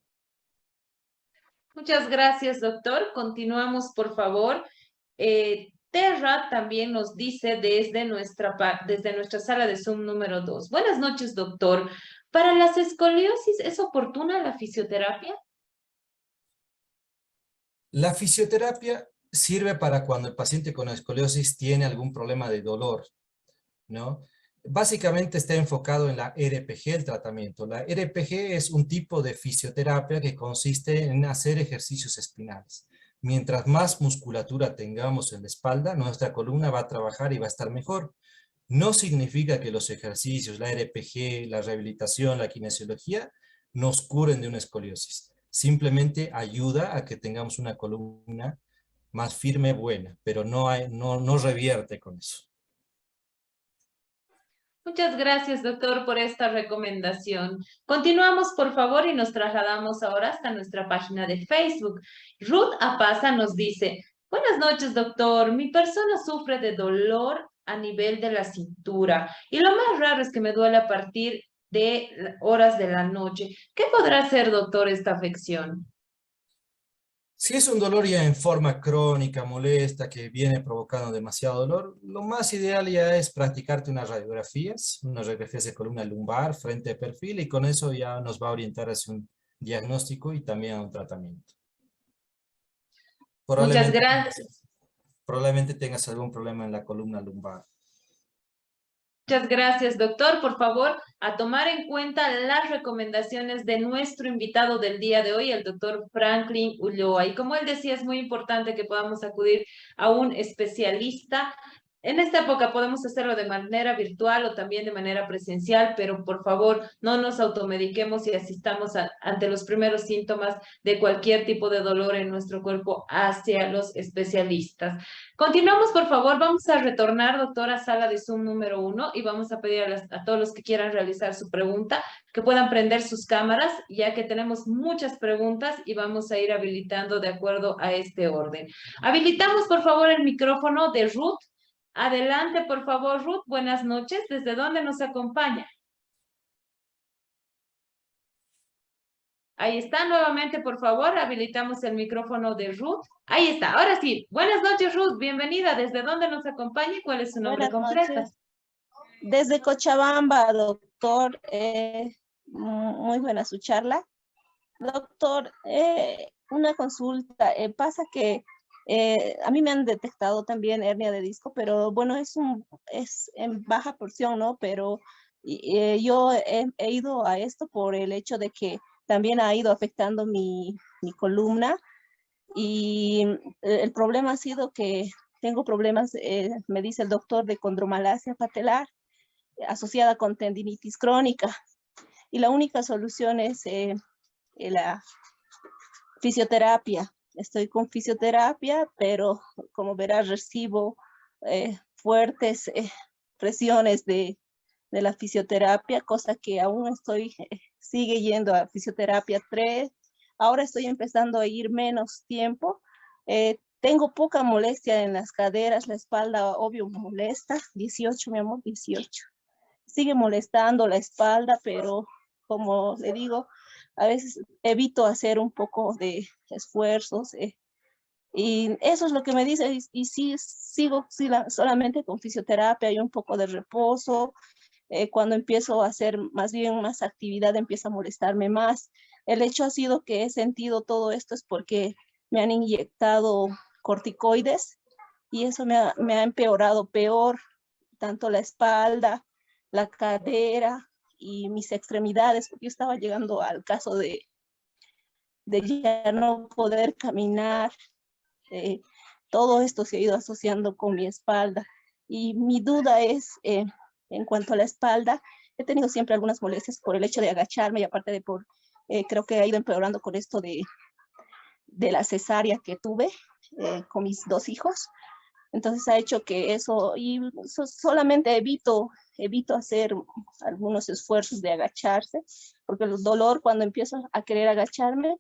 Muchas gracias, doctor. Continuamos, por favor. Terra también nos dice desde nuestra sala de Zoom número 2. Buenas noches, doctor. ¿Para las escoliosis es oportuna la fisioterapia? La fisioterapia sirve para cuando el paciente con escoliosis tiene algún problema de dolor, ¿no? Básicamente está enfocado en la RPG, el tratamiento. La RPG es un tipo de fisioterapia que consiste en hacer ejercicios espinales. Mientras más musculatura tengamos en la espalda, nuestra columna va a trabajar y va a estar mejor. No significa que los ejercicios, la RPG, la rehabilitación, la kinesiología, nos curen de una escoliosis. Simplemente ayuda a que tengamos una columna más firme, buena, pero no revierte con eso. Muchas gracias, doctor, por esta recomendación. Continuamos, por favor, y nos trasladamos ahora hasta nuestra página de Facebook. Ruth Apaza nos dice, buenas noches, doctor. Mi persona sufre de dolor a nivel de la cintura y lo más raro es que me duele a partir de horas de la noche. ¿Qué podrá ser, doctor, esta afección? Si es un dolor ya en forma crónica, molesta, que viene provocando demasiado dolor, lo más ideal ya es practicarte unas radiografías de columna lumbar, frente de perfil, y con eso ya nos va a orientar hacia un diagnóstico y también a un tratamiento. Muchas gracias. Probablemente tengas algún problema en la columna lumbar. Muchas gracias, doctor. Por favor, a tomar en cuenta las recomendaciones de nuestro invitado del día de hoy, el doctor Franklin Ulloa. Y como él decía, es muy importante que podamos acudir a un especialista. En esta época podemos hacerlo de manera virtual o también de manera presencial, pero por favor no nos automediquemos y asistamos ante los primeros síntomas de cualquier tipo de dolor en nuestro cuerpo hacia los especialistas. Continuamos, por favor. Vamos a retornar, doctora, a sala de Zoom número 1 y vamos a pedir a todos los que quieran realizar su pregunta que puedan prender sus cámaras, ya que tenemos muchas preguntas y vamos a ir habilitando de acuerdo a este orden. Habilitamos, por favor, el micrófono de Ruth. Adelante, por favor, Ruth. Buenas noches. ¿Desde dónde nos acompaña? Ahí está, nuevamente, por favor, habilitamos el micrófono de Ruth. Ahí está, ahora sí. Buenas noches, Ruth. Bienvenida. ¿Desde dónde nos acompaña y cuál es su nombre Buenas completo? noches. Desde Cochabamba, doctor. Muy buena su charla. Doctor, una consulta. Pasa que a mí me han detectado también hernia de disco, pero bueno, es en baja porción, ¿no? Pero yo he ido a esto por el hecho de que también ha ido afectando mi columna y el problema ha sido que tengo problemas, me dice el doctor, de condromalacia patelar asociada con tendinitis crónica. Y la única solución es la fisioterapia. Estoy con fisioterapia, pero como verás recibo fuertes presiones de la fisioterapia, cosa que aún sigue yendo a fisioterapia 3. Ahora estoy empezando a ir menos tiempo. Tengo poca molestia en las caderas, la espalda obvio me molesta. 18, mi amor, 18. Sigue molestando la espalda, pero como le digo, a veces evito hacer un poco de esfuerzos. Y eso es lo que me dice. Y sí, sigo solamente con fisioterapia y un poco de reposo. Cuando empiezo a hacer más actividad, empieza a molestarme más. El hecho ha sido que he sentido todo esto es porque me han inyectado corticoides y eso me ha empeorado peor, tanto la espalda, la cadera y mis extremidades, porque yo estaba llegando al caso de ya no poder caminar. Todo esto se ha ido asociando con mi espalda. Y mi duda es, en cuanto a la espalda, he tenido siempre algunas molestias por el hecho de agacharme y aparte de creo que ha ido empeorando con esto de la cesárea que tuve con mis 2 hijos. Entonces ha hecho que eso, y solamente evito hacer algunos esfuerzos de agacharse, porque el dolor cuando empiezo a querer agacharme,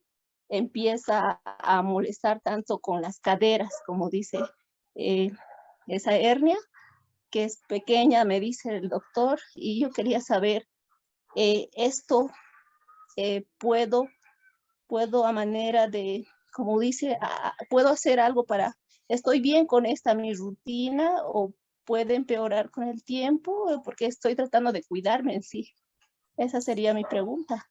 empieza a molestar tanto con las caderas, como dice esa hernia, que es pequeña, me dice el doctor, y yo quería saber, esto puedo a manera de, como dice, puedo hacer algo estoy bien con mi rutina o puede empeorar con el tiempo, porque estoy tratando de cuidarme en sí. Esa sería mi pregunta.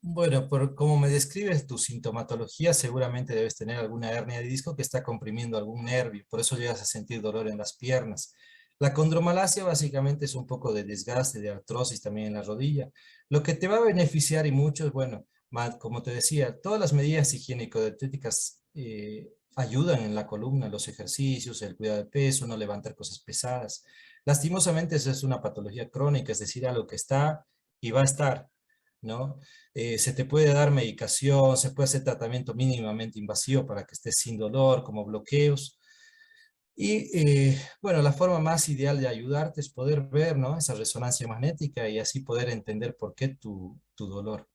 Bueno, por como me describes tu sintomatología, seguramente debes tener alguna hernia de disco que está comprimiendo algún nervio, por eso llegas a sentir dolor en las piernas. La condromalacia básicamente es un poco de desgaste, de artrosis también en la rodilla. Lo que te va a beneficiar y mucho es, bueno, como te decía, todas las medidas higiénico-dietéticas ayudan en la columna, los ejercicios, el cuidado de peso, no levantar cosas pesadas. Lastimosamente eso es una patología crónica, es decir, algo que está y va a estar, ¿no? Se te puede dar medicación, se puede hacer tratamiento mínimamente invasivo para que estés sin dolor, como bloqueos. Y bueno, la forma más ideal de ayudarte es poder ver, ¿no?, esa resonancia magnética y así poder entender por qué tu dolor.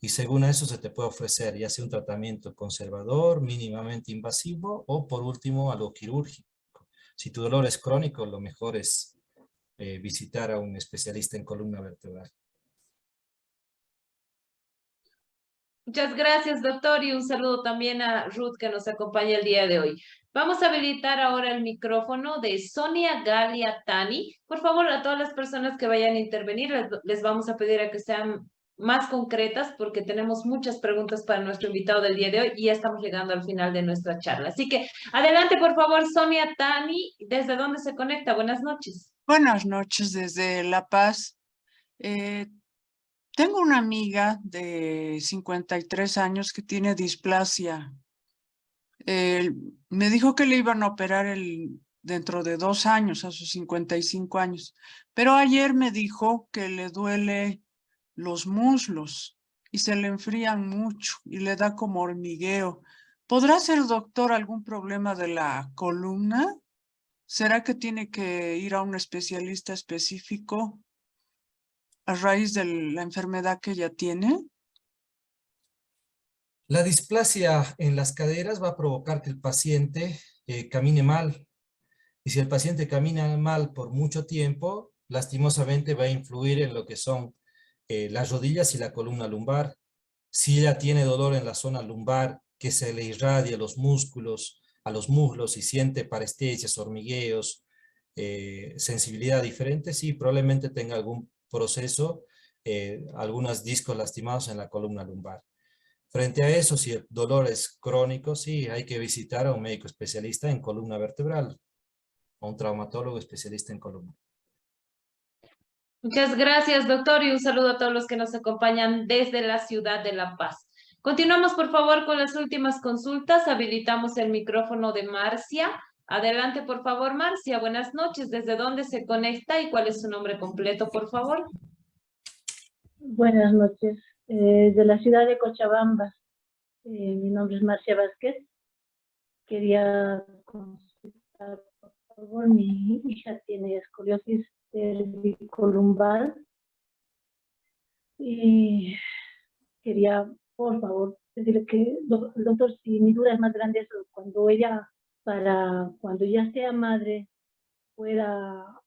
Y según eso se te puede ofrecer ya sea un tratamiento conservador, mínimamente invasivo o por último algo quirúrgico. Si tu dolor es crónico, lo mejor es visitar a un especialista en columna vertebral. Muchas gracias, doctor, y un saludo también a Ruth que nos acompaña el día de hoy. Vamos a habilitar ahora el micrófono de Sonia Galia Tani. Por favor, a todas las personas que vayan a intervenir, les vamos a pedir a que sean más concretas porque tenemos muchas preguntas para nuestro invitado del día de hoy y ya estamos llegando al final de nuestra charla. Así que adelante, por favor, Sonia Tani. ¿Desde dónde se conecta? Buenas noches. Buenas noches desde La Paz. Tengo una amiga de 53 años que tiene displasia. Me dijo que le iban a operar dentro de 2 años, a sus 55 años. Pero ayer me dijo que le duele los muslos y se le enfrían mucho y le da como hormigueo. ¿Podrá ser, doctor, algún problema de la columna? ¿Será que tiene que ir a un especialista específico a raíz de la enfermedad que ella tiene? La displasia en las caderas va a provocar que el paciente camine mal. Y si el paciente camina mal por mucho tiempo, lastimosamente va a influir en lo que son las rodillas y la columna lumbar. Si ella tiene dolor en la zona lumbar, que se le irradia los músculos, a los muslos y siente parestesias, hormigueos, sensibilidad diferente, sí, probablemente tenga algún proceso, algunos discos lastimados en la columna lumbar. Frente a eso, si el dolor es crónico, sí, hay que visitar a un médico especialista en columna vertebral o un traumatólogo especialista en columna. Muchas gracias, doctor, y un saludo a todos los que nos acompañan desde la ciudad de La Paz. Continuamos, por favor, con las últimas consultas. Habilitamos el micrófono de Marcia. Adelante, por favor, Marcia. Buenas noches. ¿Desde dónde se conecta y cuál es su nombre completo, por favor? Buenas noches. De la ciudad de Cochabamba. Mi nombre es Marcia Vázquez. Quería consultar, por favor, mi hija tiene escoliosis cervicolumbar y quería, por favor, decirle que, doctor, si mi duda es más grande es cuando ella, cuando ya sea madre, pueda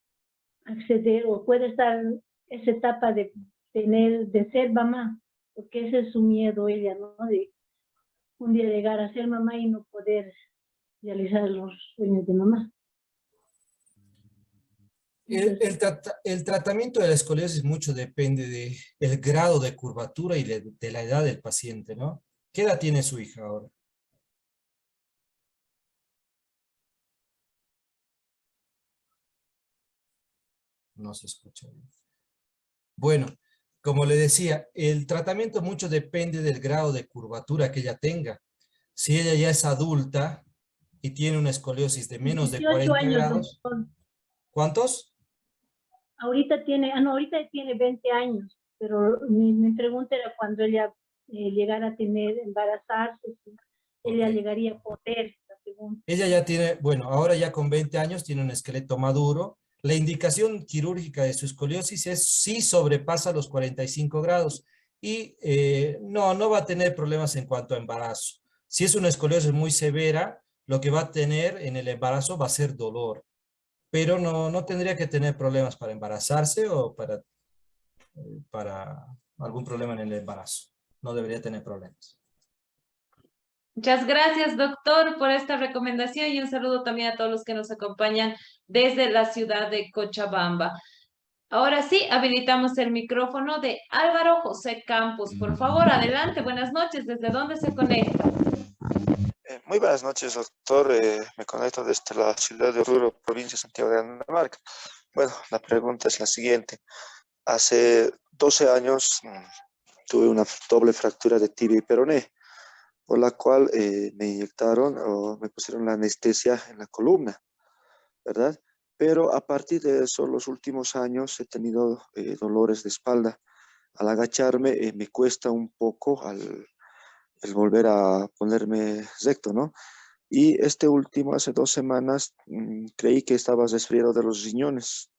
acceder o pueda estar esa etapa de ser mamá, porque ese es su miedo ella, ¿no? De un día llegar a ser mamá y no poder realizar los sueños de mamá. El tratamiento de la escoliosis mucho depende del grado de curvatura y de la edad del paciente, ¿no? ¿Qué edad tiene su hija ahora? No se escucha bien. Bueno, como le decía, el tratamiento mucho depende del grado de curvatura que ella tenga. Si ella ya es adulta y tiene una escoliosis de menos de 40 años, grados. Doctor. ¿Cuántos? Ahorita tiene 20 años, pero mi pregunta era cuando ella llegara a embarazarse, si ella llegaría a poder, la pregunta. Ella ya tiene, bueno, ahora ya con 20 años tiene un esqueleto maduro. La indicación quirúrgica de su escoliosis es si sobrepasa los 45 grados y no va a tener problemas en cuanto a embarazo. Si es una escoliosis muy severa, lo que va a tener en el embarazo va a ser dolor, pero no tendría que tener problemas para embarazarse o para algún problema en el embarazo. No debería tener problemas. Muchas gracias, doctor, por esta recomendación y un saludo también a todos los que nos acompañan desde la ciudad de Cochabamba. Ahora sí, habilitamos el micrófono de Álvaro José Campos. Por favor, adelante, buenas noches. ¿Desde dónde se conecta? Muy buenas noches, doctor. Me conecto desde la ciudad de Oruro, provincia de Santiago de Catamarca. Bueno, la pregunta es la siguiente. Hace 12 años tuve una doble fractura de tibia y peroné, por la cual me inyectaron o me pusieron la anestesia en la columna, ¿verdad? Pero a partir de eso, los últimos años he tenido dolores de espalda. Al agacharme me cuesta un poco el volver a ponerme recto, ¿no? Y hace 2 semanas, creí que estaba resfriado de los riñones,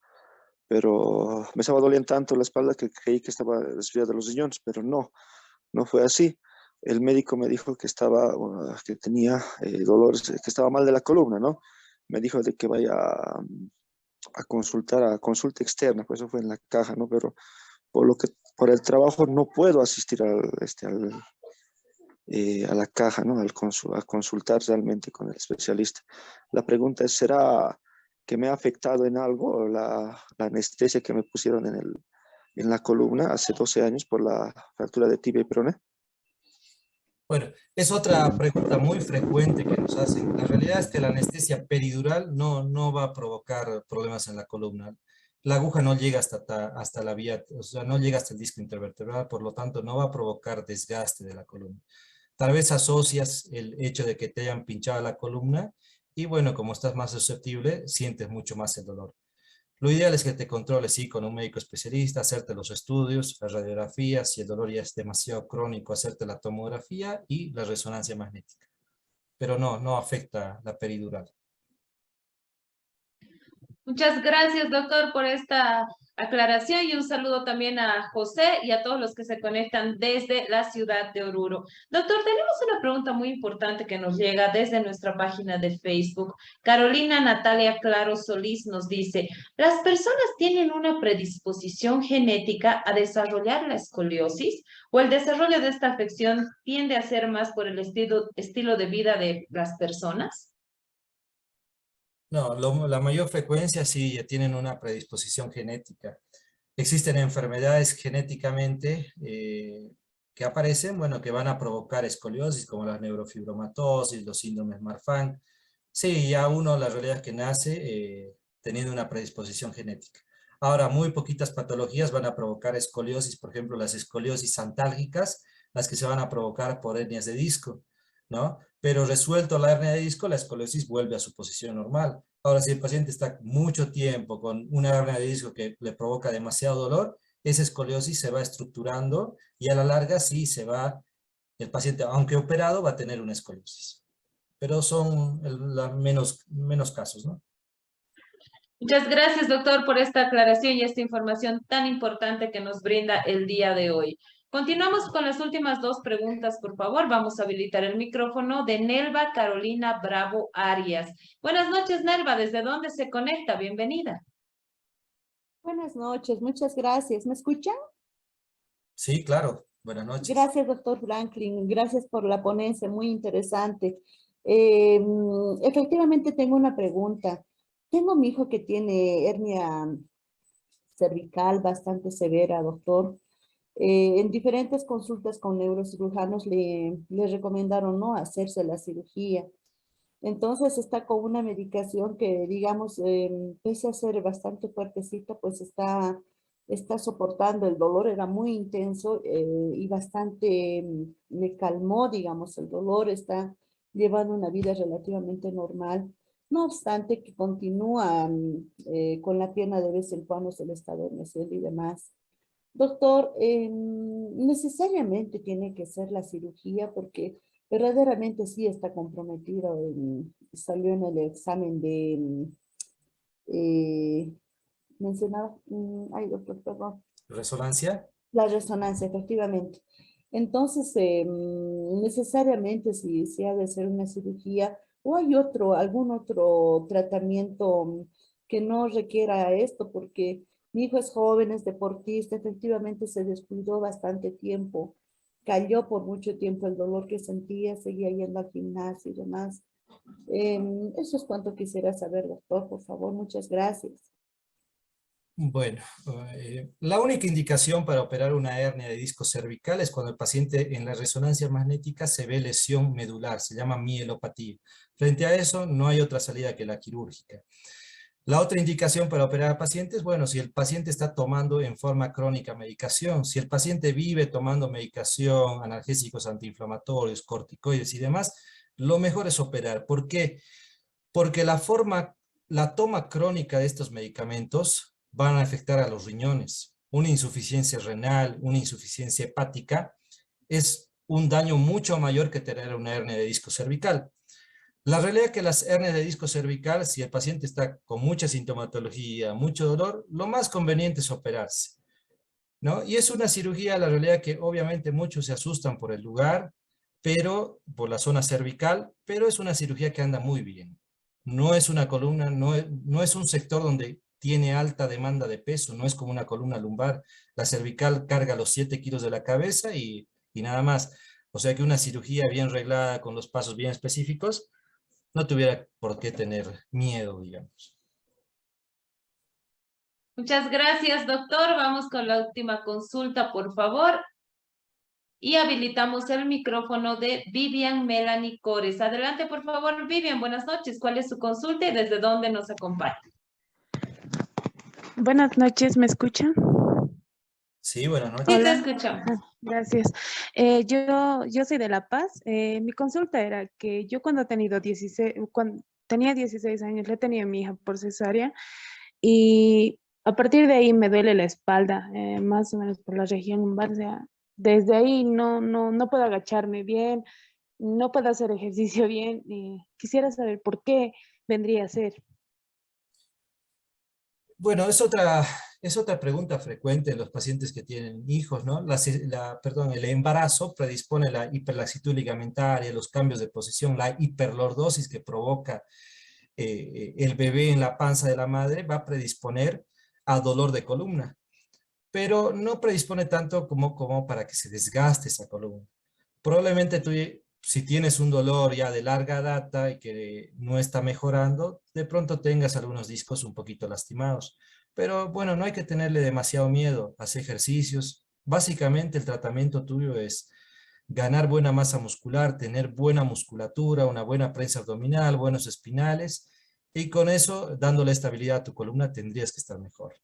pero me estaba doliendo tanto la espalda que creí que estaba resfriado de los riñones, pero no fue así. El médico me dijo que que tenía dolores, que estaba mal de la columna, ¿no? Me dijo de que vaya a consultar a consulta externa, pues eso fue en la caja, ¿no? Pero por el trabajo no puedo asistir a la caja, ¿no? A consultar realmente con el especialista. La pregunta es, ¿será que me ha afectado en algo la anestesia que me pusieron en la columna hace 12 años por la fractura de tibia y peroné? Bueno, es otra pregunta muy frecuente que nos hacen. La realidad es que la anestesia peridural no va a provocar problemas en la columna. La aguja no llega hasta la vía, o sea, no llega hasta el disco intervertebral, por lo tanto no va a provocar desgaste de la columna. Tal vez asocias el hecho de que te hayan pinchado la columna y bueno, como estás más susceptible, sientes mucho más el dolor. Lo ideal es que te controles, sí, con un médico especialista, hacerte los estudios, las radiografías, si el dolor ya es demasiado crónico, hacerte la tomografía y la resonancia magnética. Pero no afecta la peridural. Muchas gracias, doctor, por esta aclaración y un saludo también a José y a todos los que se conectan desde la ciudad de Oruro. Doctor, tenemos una pregunta muy importante que nos llega desde nuestra página de Facebook. Carolina Natalia Claro Solís nos dice, ¿las personas tienen una predisposición genética a desarrollar la escoliosis o el desarrollo de esta afección tiende a ser más por el estilo de vida de las personas? No, la mayor frecuencia sí ya tienen una predisposición genética. Existen enfermedades genéticamente que aparecen, bueno, que van a provocar escoliosis, como la neurofibromatosis, los síndromes Marfan. Sí, ya uno, la realidad es que nace teniendo una predisposición genética. Ahora, muy poquitas patologías van a provocar escoliosis, por ejemplo, las escoliosis antálgicas, las que se van a provocar por hernias de disco, ¿no? Pero resuelto la hernia de disco, la escoliosis vuelve a su posición normal. Ahora, si el paciente está mucho tiempo con una hernia de disco que le provoca demasiado dolor, esa escoliosis se va estructurando y a la larga sí se va, el paciente, aunque operado, va a tener una escoliosis. Pero son menos casos, ¿no? Muchas gracias, doctor, por esta aclaración y esta información tan importante que nos brinda el día de hoy. Continuamos con las últimas dos preguntas, por favor. Vamos a habilitar el micrófono de Nelva Carolina Bravo Arias. Buenas noches, Nelva. ¿Desde dónde se conecta? Bienvenida. Buenas noches, muchas gracias. ¿Me escuchan? Sí, claro. Buenas noches. Gracias, doctor Franklin. Gracias por la ponencia, muy interesante. Efectivamente, tengo una pregunta. Tengo mi hijo que tiene hernia cervical bastante severa, doctor. En diferentes consultas con neurocirujanos le recomendaron no hacerse la cirugía. Entonces está con una medicación que, digamos, pese a ser bastante fuertecita, pues está soportando el dolor, era muy intenso y bastante, me calmó, digamos, el dolor, está llevando una vida relativamente normal. No obstante que continúa con la pierna de vez en cuando se le está adormeciendo y demás. Doctor, necesariamente tiene que ser la cirugía porque verdaderamente sí está comprometido. Salió en el examen de, mencionaba, ay doctor, perdón. ¿Resonancia? La resonancia, efectivamente. Entonces, necesariamente si ha de ser una cirugía o hay algún otro tratamiento que no requiera esto, porque mi hijo es joven, es deportista, efectivamente se descuidó bastante tiempo, cayó por mucho tiempo el dolor que sentía, seguía yendo al gimnasio y demás. Eso es cuanto quisiera saber, doctor, por favor, muchas gracias. Bueno, la única indicación para operar una hernia de disco cervical es cuando el paciente en la resonancia magnética se ve lesión medular, se llama mielopatía. Frente a eso, no hay otra salida que la quirúrgica. La otra indicación para operar a pacientes, bueno, si el paciente está tomando en forma crónica medicación, si el paciente vive tomando medicación, analgésicos antiinflamatorios, corticoides y demás, lo mejor es operar. ¿Por qué? Porque la toma crónica de estos medicamentos van a afectar a los riñones. Una insuficiencia renal, una insuficiencia hepática, es un daño mucho mayor que tener una hernia de disco cervical. La realidad es que las hernias de disco cervical, si el paciente está con mucha sintomatología, mucho dolor, lo más conveniente es operarse, ¿no? Y es una cirugía, la realidad que obviamente muchos se asustan por el lugar, pero por la zona cervical, pero es una cirugía que anda muy bien. No es una columna, no es un sector donde tiene alta demanda de peso, no es como una columna lumbar. La cervical carga los 7 kilos de la cabeza y nada más. O sea que una cirugía bien reglada, con los pasos bien específicos, no tuviera por qué tener miedo, digamos. Muchas gracias, doctor. Vamos con la última consulta, por favor. Y habilitamos el micrófono de Vivian Melanie Cores. Adelante, por favor, Vivian. Buenas noches. ¿Cuál es su consulta y desde dónde nos acompaña? Buenas noches, ¿me escuchan? Sí, buenas noches. Sí, te escuchamos. Gracias. Yo soy de La Paz. Mi consulta era que yo cuando tenía 16 años, le tenía a mi hija por cesárea y a partir de ahí me duele la espalda, más o menos por la región lumbar. O sea, desde ahí no puedo agacharme bien, no puedo hacer ejercicio bien. Quisiera saber por qué vendría a ser. Bueno, es otra pregunta frecuente en los pacientes que tienen hijos, ¿no? Perdón, el embarazo predispone la hiperlaxitud ligamentaria, los cambios de posición, la hiperlordosis que provoca el bebé en la panza de la madre va a predisponer a dolor de columna, pero no predispone tanto como para que se desgaste esa columna. Probablemente tú, si tienes un dolor ya de larga data y que no está mejorando, de pronto tengas algunos discos un poquito lastimados. Pero bueno, no hay que tenerle demasiado miedo, hacer ejercicios. Básicamente el tratamiento tuyo es ganar buena masa muscular, tener buena musculatura, una buena prensa abdominal, buenos espinales, y con eso, dándole estabilidad a tu columna, tendrías que estar mejor.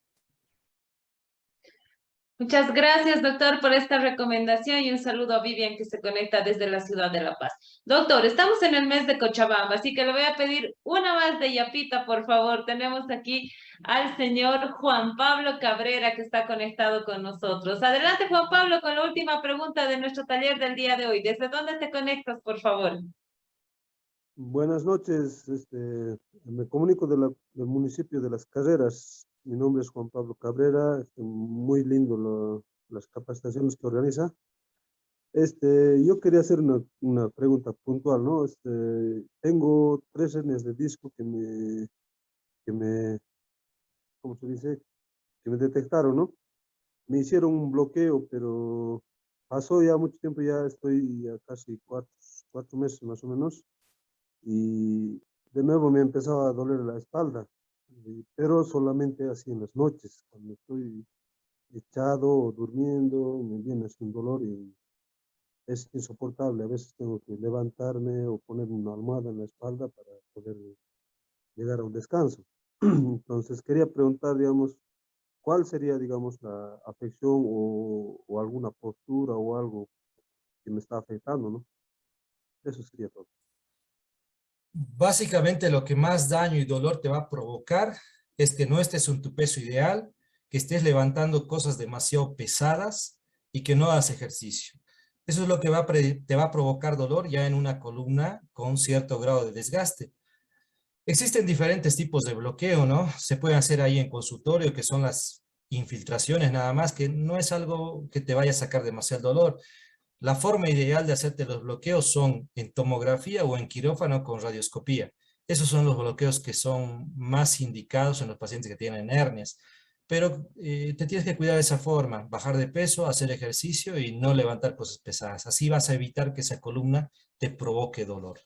Muchas gracias, doctor, por esta recomendación y un saludo a Vivian que se conecta desde la ciudad de La Paz. Doctor, estamos en el mes de Cochabamba, así que le voy a pedir una más de yapita, por favor. Tenemos aquí al señor Juan Pablo Cabrera que está conectado con nosotros. Adelante, Juan Pablo, con la última pregunta de nuestro taller del día de hoy. ¿Desde dónde te conectas, por favor? Buenas noches, me comunico del municipio de Las Carreras. Mi nombre es Juan Pablo Cabrera, muy lindo las capacitaciones que organiza. Yo quería hacer una pregunta puntual, ¿no? Tengo 3 hernias de disco que me, ¿cómo se dice? Que me detectaron, ¿no? Me hicieron un bloqueo, pero pasó ya mucho tiempo, ya estoy ya casi 4 meses más o menos. Y de nuevo me empezaba a doler la espalda, pero solamente así en las noches, cuando estoy echado o durmiendo, me viene así un dolor y es insoportable. A veces tengo que levantarme o poner una almohada en la espalda para poder llegar a un descanso. Entonces quería preguntar, digamos, ¿cuál sería, digamos, la afección o alguna postura o algo que me está afectando, ¿no? Eso sería todo. Básicamente lo que más daño y dolor te va a provocar es que no estés en tu peso ideal, que estés levantando cosas demasiado pesadas y que no hagas ejercicio. Eso es lo que te va a provocar dolor ya en una columna con cierto grado de desgaste. Existen diferentes tipos de bloqueo, ¿no? Se pueden hacer ahí en consultorio, que son las infiltraciones nada más, que no es algo que te vaya a sacar demasiado dolor. La forma ideal de hacerte los bloqueos son en tomografía o en quirófano con radioscopía. Esos son los bloqueos que son más indicados en los pacientes que tienen hernias. Pero te tienes que cuidar de esa forma, bajar de peso, hacer ejercicio y no levantar cosas pesadas. Así vas a evitar que esa columna te provoque dolor.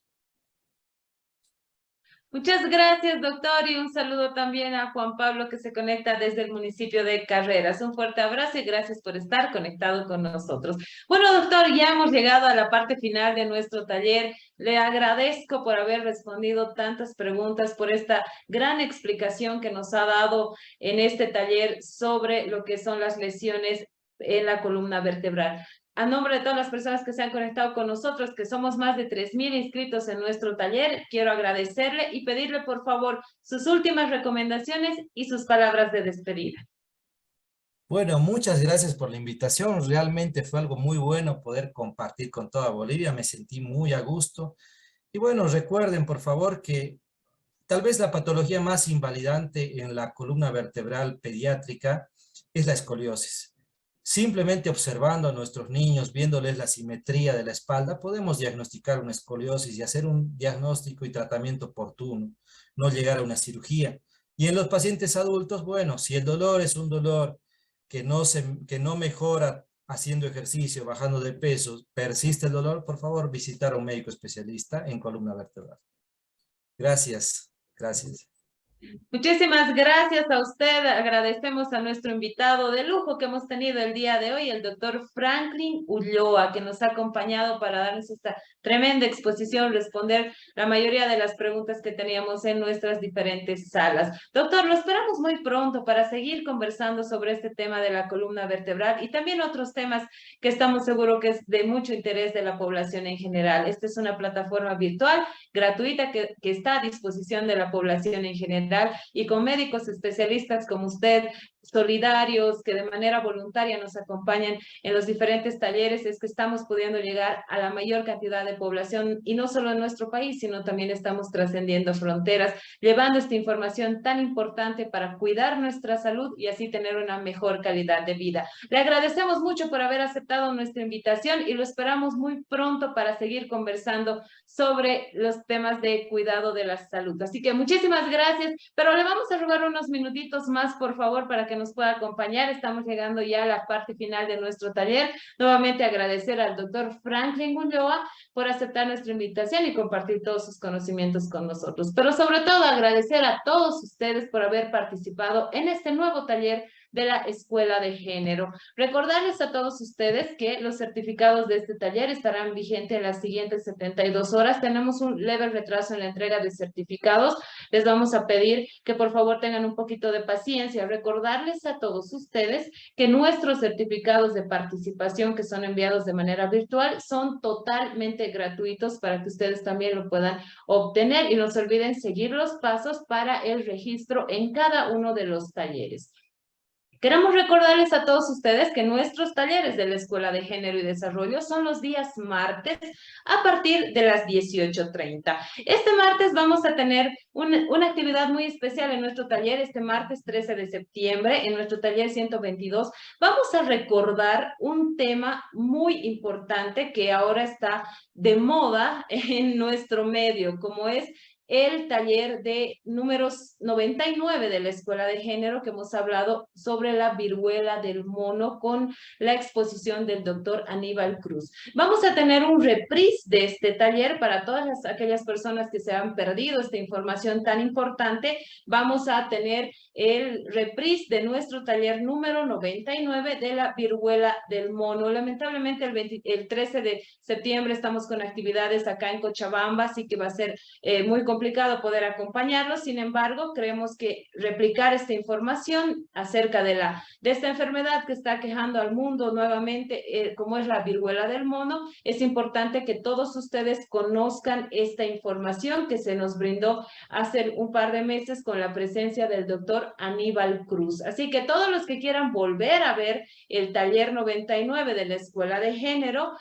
Muchas gracias, doctor, y un saludo también a Juan Pablo que se conecta desde el municipio de Carreras. Un fuerte abrazo y gracias por estar conectado con nosotros. Bueno, doctor, ya hemos llegado a la parte final de nuestro taller. Le agradezco por haber respondido tantas preguntas, por esta gran explicación que nos ha dado en este taller sobre lo que son las lesiones en la columna vertebral. A nombre de todas las personas que se han conectado con nosotros, que somos más de 3,000 inscritos en nuestro taller, quiero agradecerle y pedirle, por favor, sus últimas recomendaciones y sus palabras de despedida. Bueno, muchas gracias por la invitación. Realmente fue algo muy bueno poder compartir con toda Bolivia. Me sentí muy a gusto. Y bueno, recuerden, por favor, que tal vez la patología más invalidante en la columna vertebral pediátrica es la escoliosis. Simplemente observando a nuestros niños, viéndoles la simetría de la espalda, podemos diagnosticar una escoliosis y hacer un diagnóstico y tratamiento oportuno, no llegar a una cirugía. Y en los pacientes adultos, bueno, si el dolor es un dolor que no mejora haciendo ejercicio, bajando de peso, persiste el dolor, por favor, visitar a un médico especialista en columna vertebral. Gracias, gracias. Muchísimas gracias a usted. Agradecemos a nuestro invitado de lujo que hemos tenido el día de hoy, el doctor Franklin Ulloa, que nos ha acompañado para darnos esta tremenda exposición, responder la mayoría de las preguntas que teníamos en nuestras diferentes salas. Doctor, lo esperamos muy pronto para seguir conversando sobre este tema de la columna vertebral y también otros temas que estamos seguros que es de mucho interés de la población en general. Esta es una plataforma virtual gratuita que está a disposición de la población en general y con médicos especialistas como usted solidarios, que de manera voluntaria nos acompañan en los diferentes talleres, es que estamos pudiendo llegar a la mayor cantidad de población, y no solo en nuestro país, sino también estamos trascendiendo fronteras, llevando esta información tan importante para cuidar nuestra salud y así tener una mejor calidad de vida. Le agradecemos mucho por haber aceptado nuestra invitación y lo esperamos muy pronto para seguir conversando sobre los temas de cuidado de la salud. Así que muchísimas gracias, pero le vamos a robar unos minutitos más, por favor, para que nos pueda acompañar. Estamos llegando ya a la parte final de nuestro taller. Nuevamente agradecer al doctor Franklin Ulloa por aceptar nuestra invitación y compartir todos sus conocimientos con nosotros. Pero sobre todo agradecer a todos ustedes por haber participado en este nuevo taller de la Escuela de Género. Recordarles a todos ustedes que los certificados de este taller estarán vigentes en las siguientes 72 horas. Tenemos un leve retraso en la entrega de certificados. Les vamos a pedir que por favor tengan un poquito de paciencia. Recordarles a todos ustedes que nuestros certificados de participación que son enviados de manera virtual son totalmente gratuitos para que ustedes también lo puedan obtener y no se olviden seguir los pasos para el registro en cada uno de los talleres. Queremos recordarles a todos ustedes que nuestros talleres de la Escuela de Género y Desarrollo son los días martes a partir de las 18:30. Este martes vamos a tener una actividad muy especial en nuestro taller. Este martes 13 de septiembre, en nuestro taller 122, vamos a recordar un tema muy importante que ahora está de moda en nuestro medio, como es el taller de números 99 de la Escuela de Género, que hemos hablado sobre la viruela del mono con la exposición del doctor Aníbal Cruz. Vamos a tener un reprise de este taller para todas aquellas personas que se han perdido esta información tan importante. Vamos a tener el reprise de nuestro taller número 99 de la viruela del mono. Lamentablemente el 13 de septiembre estamos con actividades acá en Cochabamba, así que va a ser muy complicado poder acompañarlos. Sin embargo, creemos que replicar esta información acerca de esta enfermedad que está quejando al mundo nuevamente, como es la viruela del mono, es importante que todos ustedes conozcan esta información que se nos brindó hace un par de meses con la presencia del doctor Aníbal Cruz. Así que todos los que quieran volver a ver el taller 99 de la Escuela de Género,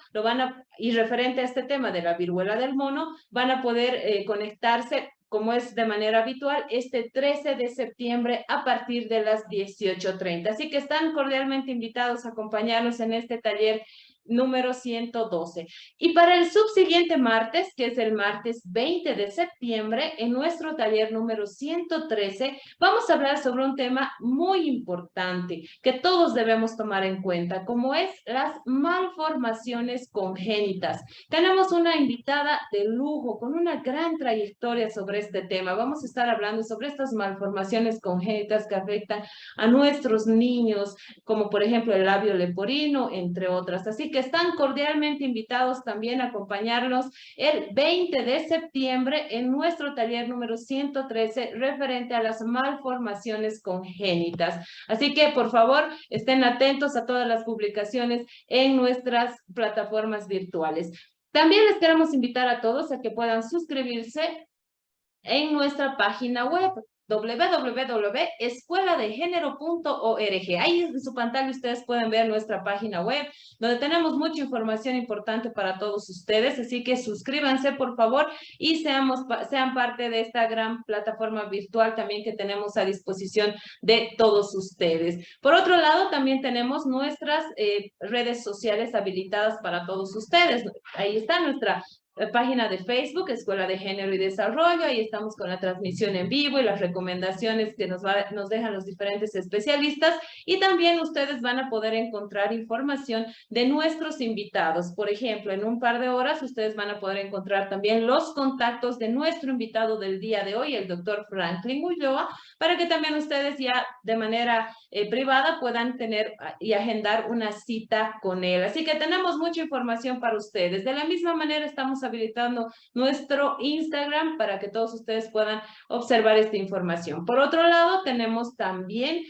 y referente a este tema de la viruela del mono, van a poder conectarse, como es de manera habitual, este 13 de septiembre a partir de las 18:30. Así que están cordialmente invitados a acompañarnos en este taller número 112. Y para el subsiguiente martes, que es el martes 20 de septiembre, en nuestro taller número 113, vamos a hablar sobre un tema muy importante que todos debemos tomar en cuenta, como es las malformaciones congénitas. Tenemos una invitada de lujo con una gran trayectoria sobre este tema. Vamos a estar hablando sobre estas malformaciones congénitas que afectan a nuestros niños, como por ejemplo el labio leporino, entre otras. Así que están cordialmente invitados también a acompañarnos el 20 de septiembre en nuestro taller número 113 referente a las malformaciones congénitas. Así que, por favor, estén atentos a todas las publicaciones en nuestras plataformas virtuales. También les queremos invitar a todos a que puedan suscribirse en nuestra página web www.escueladegénero.org. Ahí en su pantalla ustedes pueden ver nuestra página web, donde tenemos mucha información importante para todos ustedes, así que suscríbanse por favor y sean parte de esta gran plataforma virtual también que tenemos a disposición de todos ustedes. Por otro lado, también tenemos nuestras redes sociales habilitadas para todos ustedes. Ahí está nuestra página de Facebook, Escuela de Género y Desarrollo. Ahí estamos con la transmisión en vivo y las recomendaciones que nos dejan los diferentes especialistas. Y también ustedes van a poder encontrar información de nuestros invitados. Por ejemplo, en un par de horas ustedes van a poder encontrar también los contactos de nuestro invitado del día de hoy, el doctor Franklin Ulloa, para que también ustedes ya de manera privada puedan tener y agendar una cita con él. Así que tenemos mucha información para ustedes. De la misma manera estamos habilitando nuestro Instagram para que todos ustedes puedan observar esta información. Por otro lado, tenemos también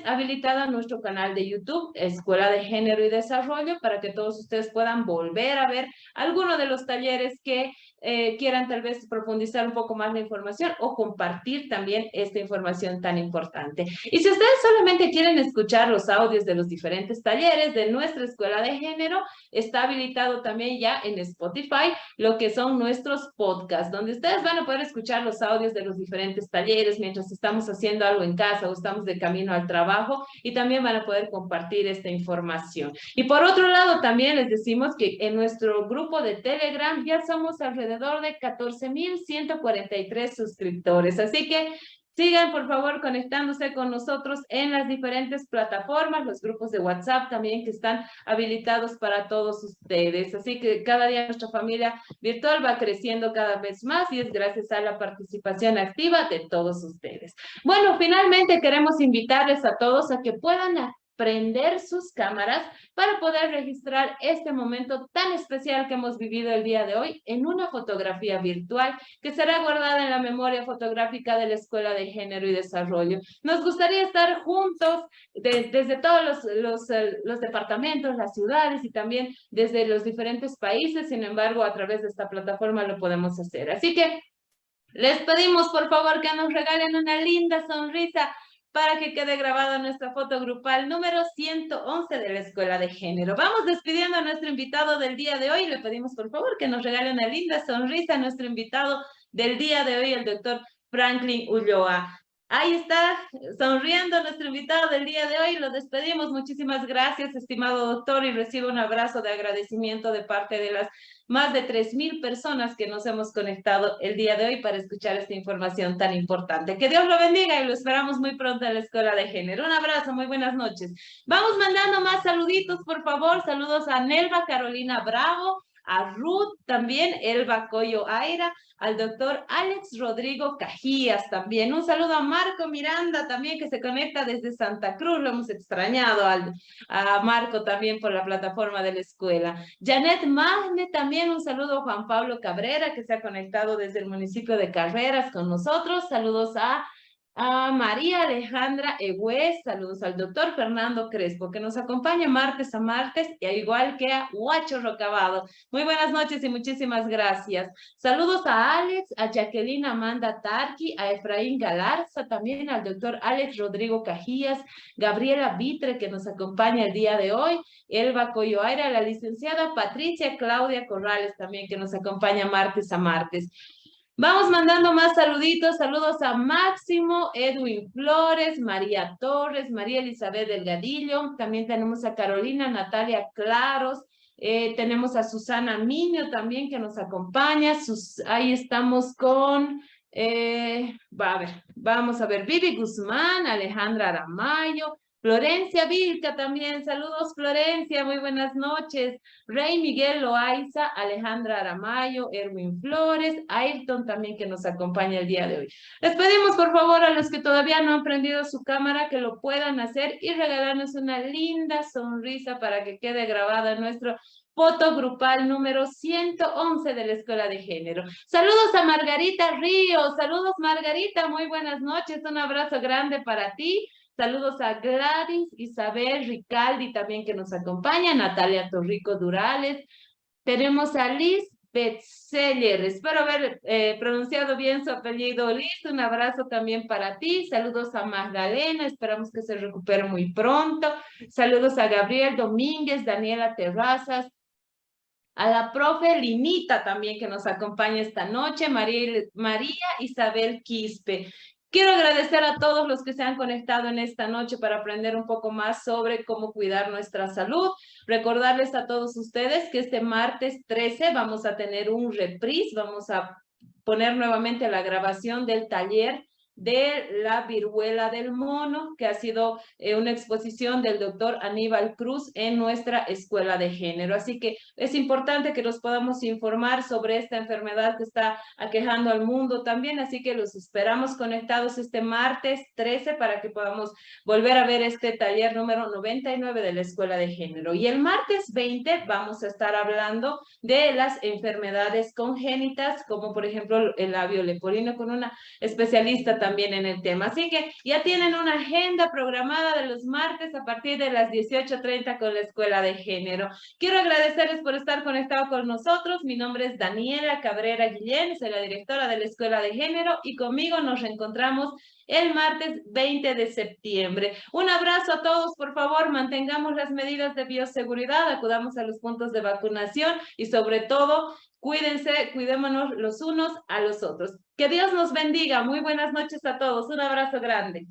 habilitada nuestro canal de YouTube, Escuela de Género y Desarrollo, para que todos ustedes puedan volver a ver alguno de los talleres que quieran tal vez profundizar un poco más la información o compartir también esta información tan importante. Y si ustedes solamente quieren escuchar los audios de los diferentes talleres de nuestra Escuela de Género, está habilitado también ya en Spotify lo que son nuestros podcasts, donde ustedes van a poder escuchar los audios de los diferentes talleres mientras estamos haciendo algo en casa o estamos de camino al trabajo, y también van a poder compartir esta información. Y por otro lado, también les decimos que en nuestro grupo de Telegram ya somos alrededor de 14,143 suscriptores. Así que sigan, por favor, conectándose con nosotros en las diferentes plataformas, los grupos de WhatsApp también que están habilitados para todos ustedes. Así que cada día nuestra familia virtual va creciendo cada vez más y es gracias a la participación activa de todos ustedes. Bueno, finalmente queremos invitarles a todos a que puedan prender sus cámaras para poder registrar este momento tan especial que hemos vivido el día de hoy en una fotografía virtual que será guardada en la memoria fotográfica de la Escuela de Género y Desarrollo. Nos gustaría estar juntos desde todos los departamentos, las ciudades y también desde los diferentes países. Sin embargo, a través de esta plataforma lo podemos hacer. Así que les pedimos, por favor, que nos regalen una linda sonrisa para que quede grabada nuestra foto grupal número 111 de la Escuela de Género. Vamos despidiendo a nuestro invitado del día de hoy. Le pedimos, por favor, que nos regale una linda sonrisa a nuestro invitado del día de hoy, el doctor Franklin Ulloa. Ahí está, sonriendo nuestro invitado del día de hoy. Lo despedimos. Muchísimas gracias, estimado doctor, y recibo un abrazo de agradecimiento de parte de las más de 3,000 personas que nos hemos conectado el día de hoy para escuchar esta información tan importante. Que Dios lo bendiga y lo esperamos muy pronto en la Escuela de Género. Un abrazo, muy buenas noches. Vamos mandando más saluditos, por favor. Saludos a Nelva Carolina Bravo, a Ruth también, Elba Coyo Aira, al doctor Alex Rodrigo Cajías también. Un saludo a Marco Miranda también, que se conecta desde Santa Cruz. Lo hemos extrañado a Marco también por la plataforma de la escuela. Janet Magne también, un saludo a Juan Pablo Cabrera, que se ha conectado desde el municipio de Carreras con nosotros. Saludos a María Alejandra Egüez, saludos al doctor Fernando Crespo, que nos acompaña martes a martes, y al igual que a Huacho Rocabado. Muy buenas noches y muchísimas gracias. Saludos a Alex, a Jacqueline Amanda Tarqui, a Efraín Galarza, también al doctor Alex Rodrigo Cajías, Gabriela Vitre, que nos acompaña el día de hoy, Elba Coyoaira, la licenciada Patricia Claudia Corrales, también que nos acompaña martes a martes. Vamos mandando más saluditos. Saludos a Máximo, Edwin Flores, María Torres, María Elizabeth Delgadillo. También tenemos a Carolina Natalia Claros. Tenemos a Susana Miño también que nos acompaña. Ahí estamos con... vamos a ver. Vivi Guzmán, Alejandra Aramayo, Florencia Vilca también. Saludos, Florencia. Muy buenas noches. Rey Miguel Loaiza, Alejandra Aramayo, Erwin Flores, Ayrton también que nos acompaña el día de hoy. Les pedimos, por favor, a los que todavía no han prendido su cámara que lo puedan hacer y regalarnos una linda sonrisa para que quede grabada en nuestro foto grupal número 111 de la Escuela de Género. Saludos a Margarita Ríos. Saludos, Margarita. Muy buenas noches. Un abrazo grande para ti. Saludos a Gladys, Isabel Ricaldi también que nos acompaña, Natalia Torrico Durales. Tenemos a Liz Betzeller, espero haber pronunciado bien su apellido, Liz. Un abrazo también para ti. Saludos a Magdalena, esperamos que se recupere muy pronto. Saludos a Gabriel Domínguez, Daniela Terrazas, a la profe Linita también que nos acompaña esta noche, María Isabel Quispe. Quiero agradecer a todos los que se han conectado en esta noche para aprender un poco más sobre cómo cuidar nuestra salud. Recordarles a todos ustedes que este martes 13 vamos a tener un reprise, vamos a poner nuevamente la grabación del taller de la viruela del mono, que ha sido una exposición del doctor Aníbal Cruz en nuestra Escuela de Género. Así que es importante que nos podamos informar sobre esta enfermedad que está aquejando al mundo también, así que los esperamos conectados este martes 13 para que podamos volver a ver este taller número 99 de la Escuela de Género. Y el martes 20 vamos a estar hablando de las enfermedades congénitas, como por ejemplo el labio leporino, con una especialista también también en el tema. Así que ya tienen una agenda programada de los martes a partir de las 18:30 con la Escuela de Género. Quiero agradecerles por estar conectados con nosotros. Mi nombre es Daniela Cabrera Guillén, soy la directora de la Escuela de Género y conmigo nos reencontramos el martes 20 de septiembre. Un abrazo a todos, por favor, mantengamos las medidas de bioseguridad, acudamos a los puntos de vacunación y sobre todo, cuídense, cuidémonos los unos a los otros. Que Dios nos bendiga. Muy buenas noches a todos. Un abrazo grande.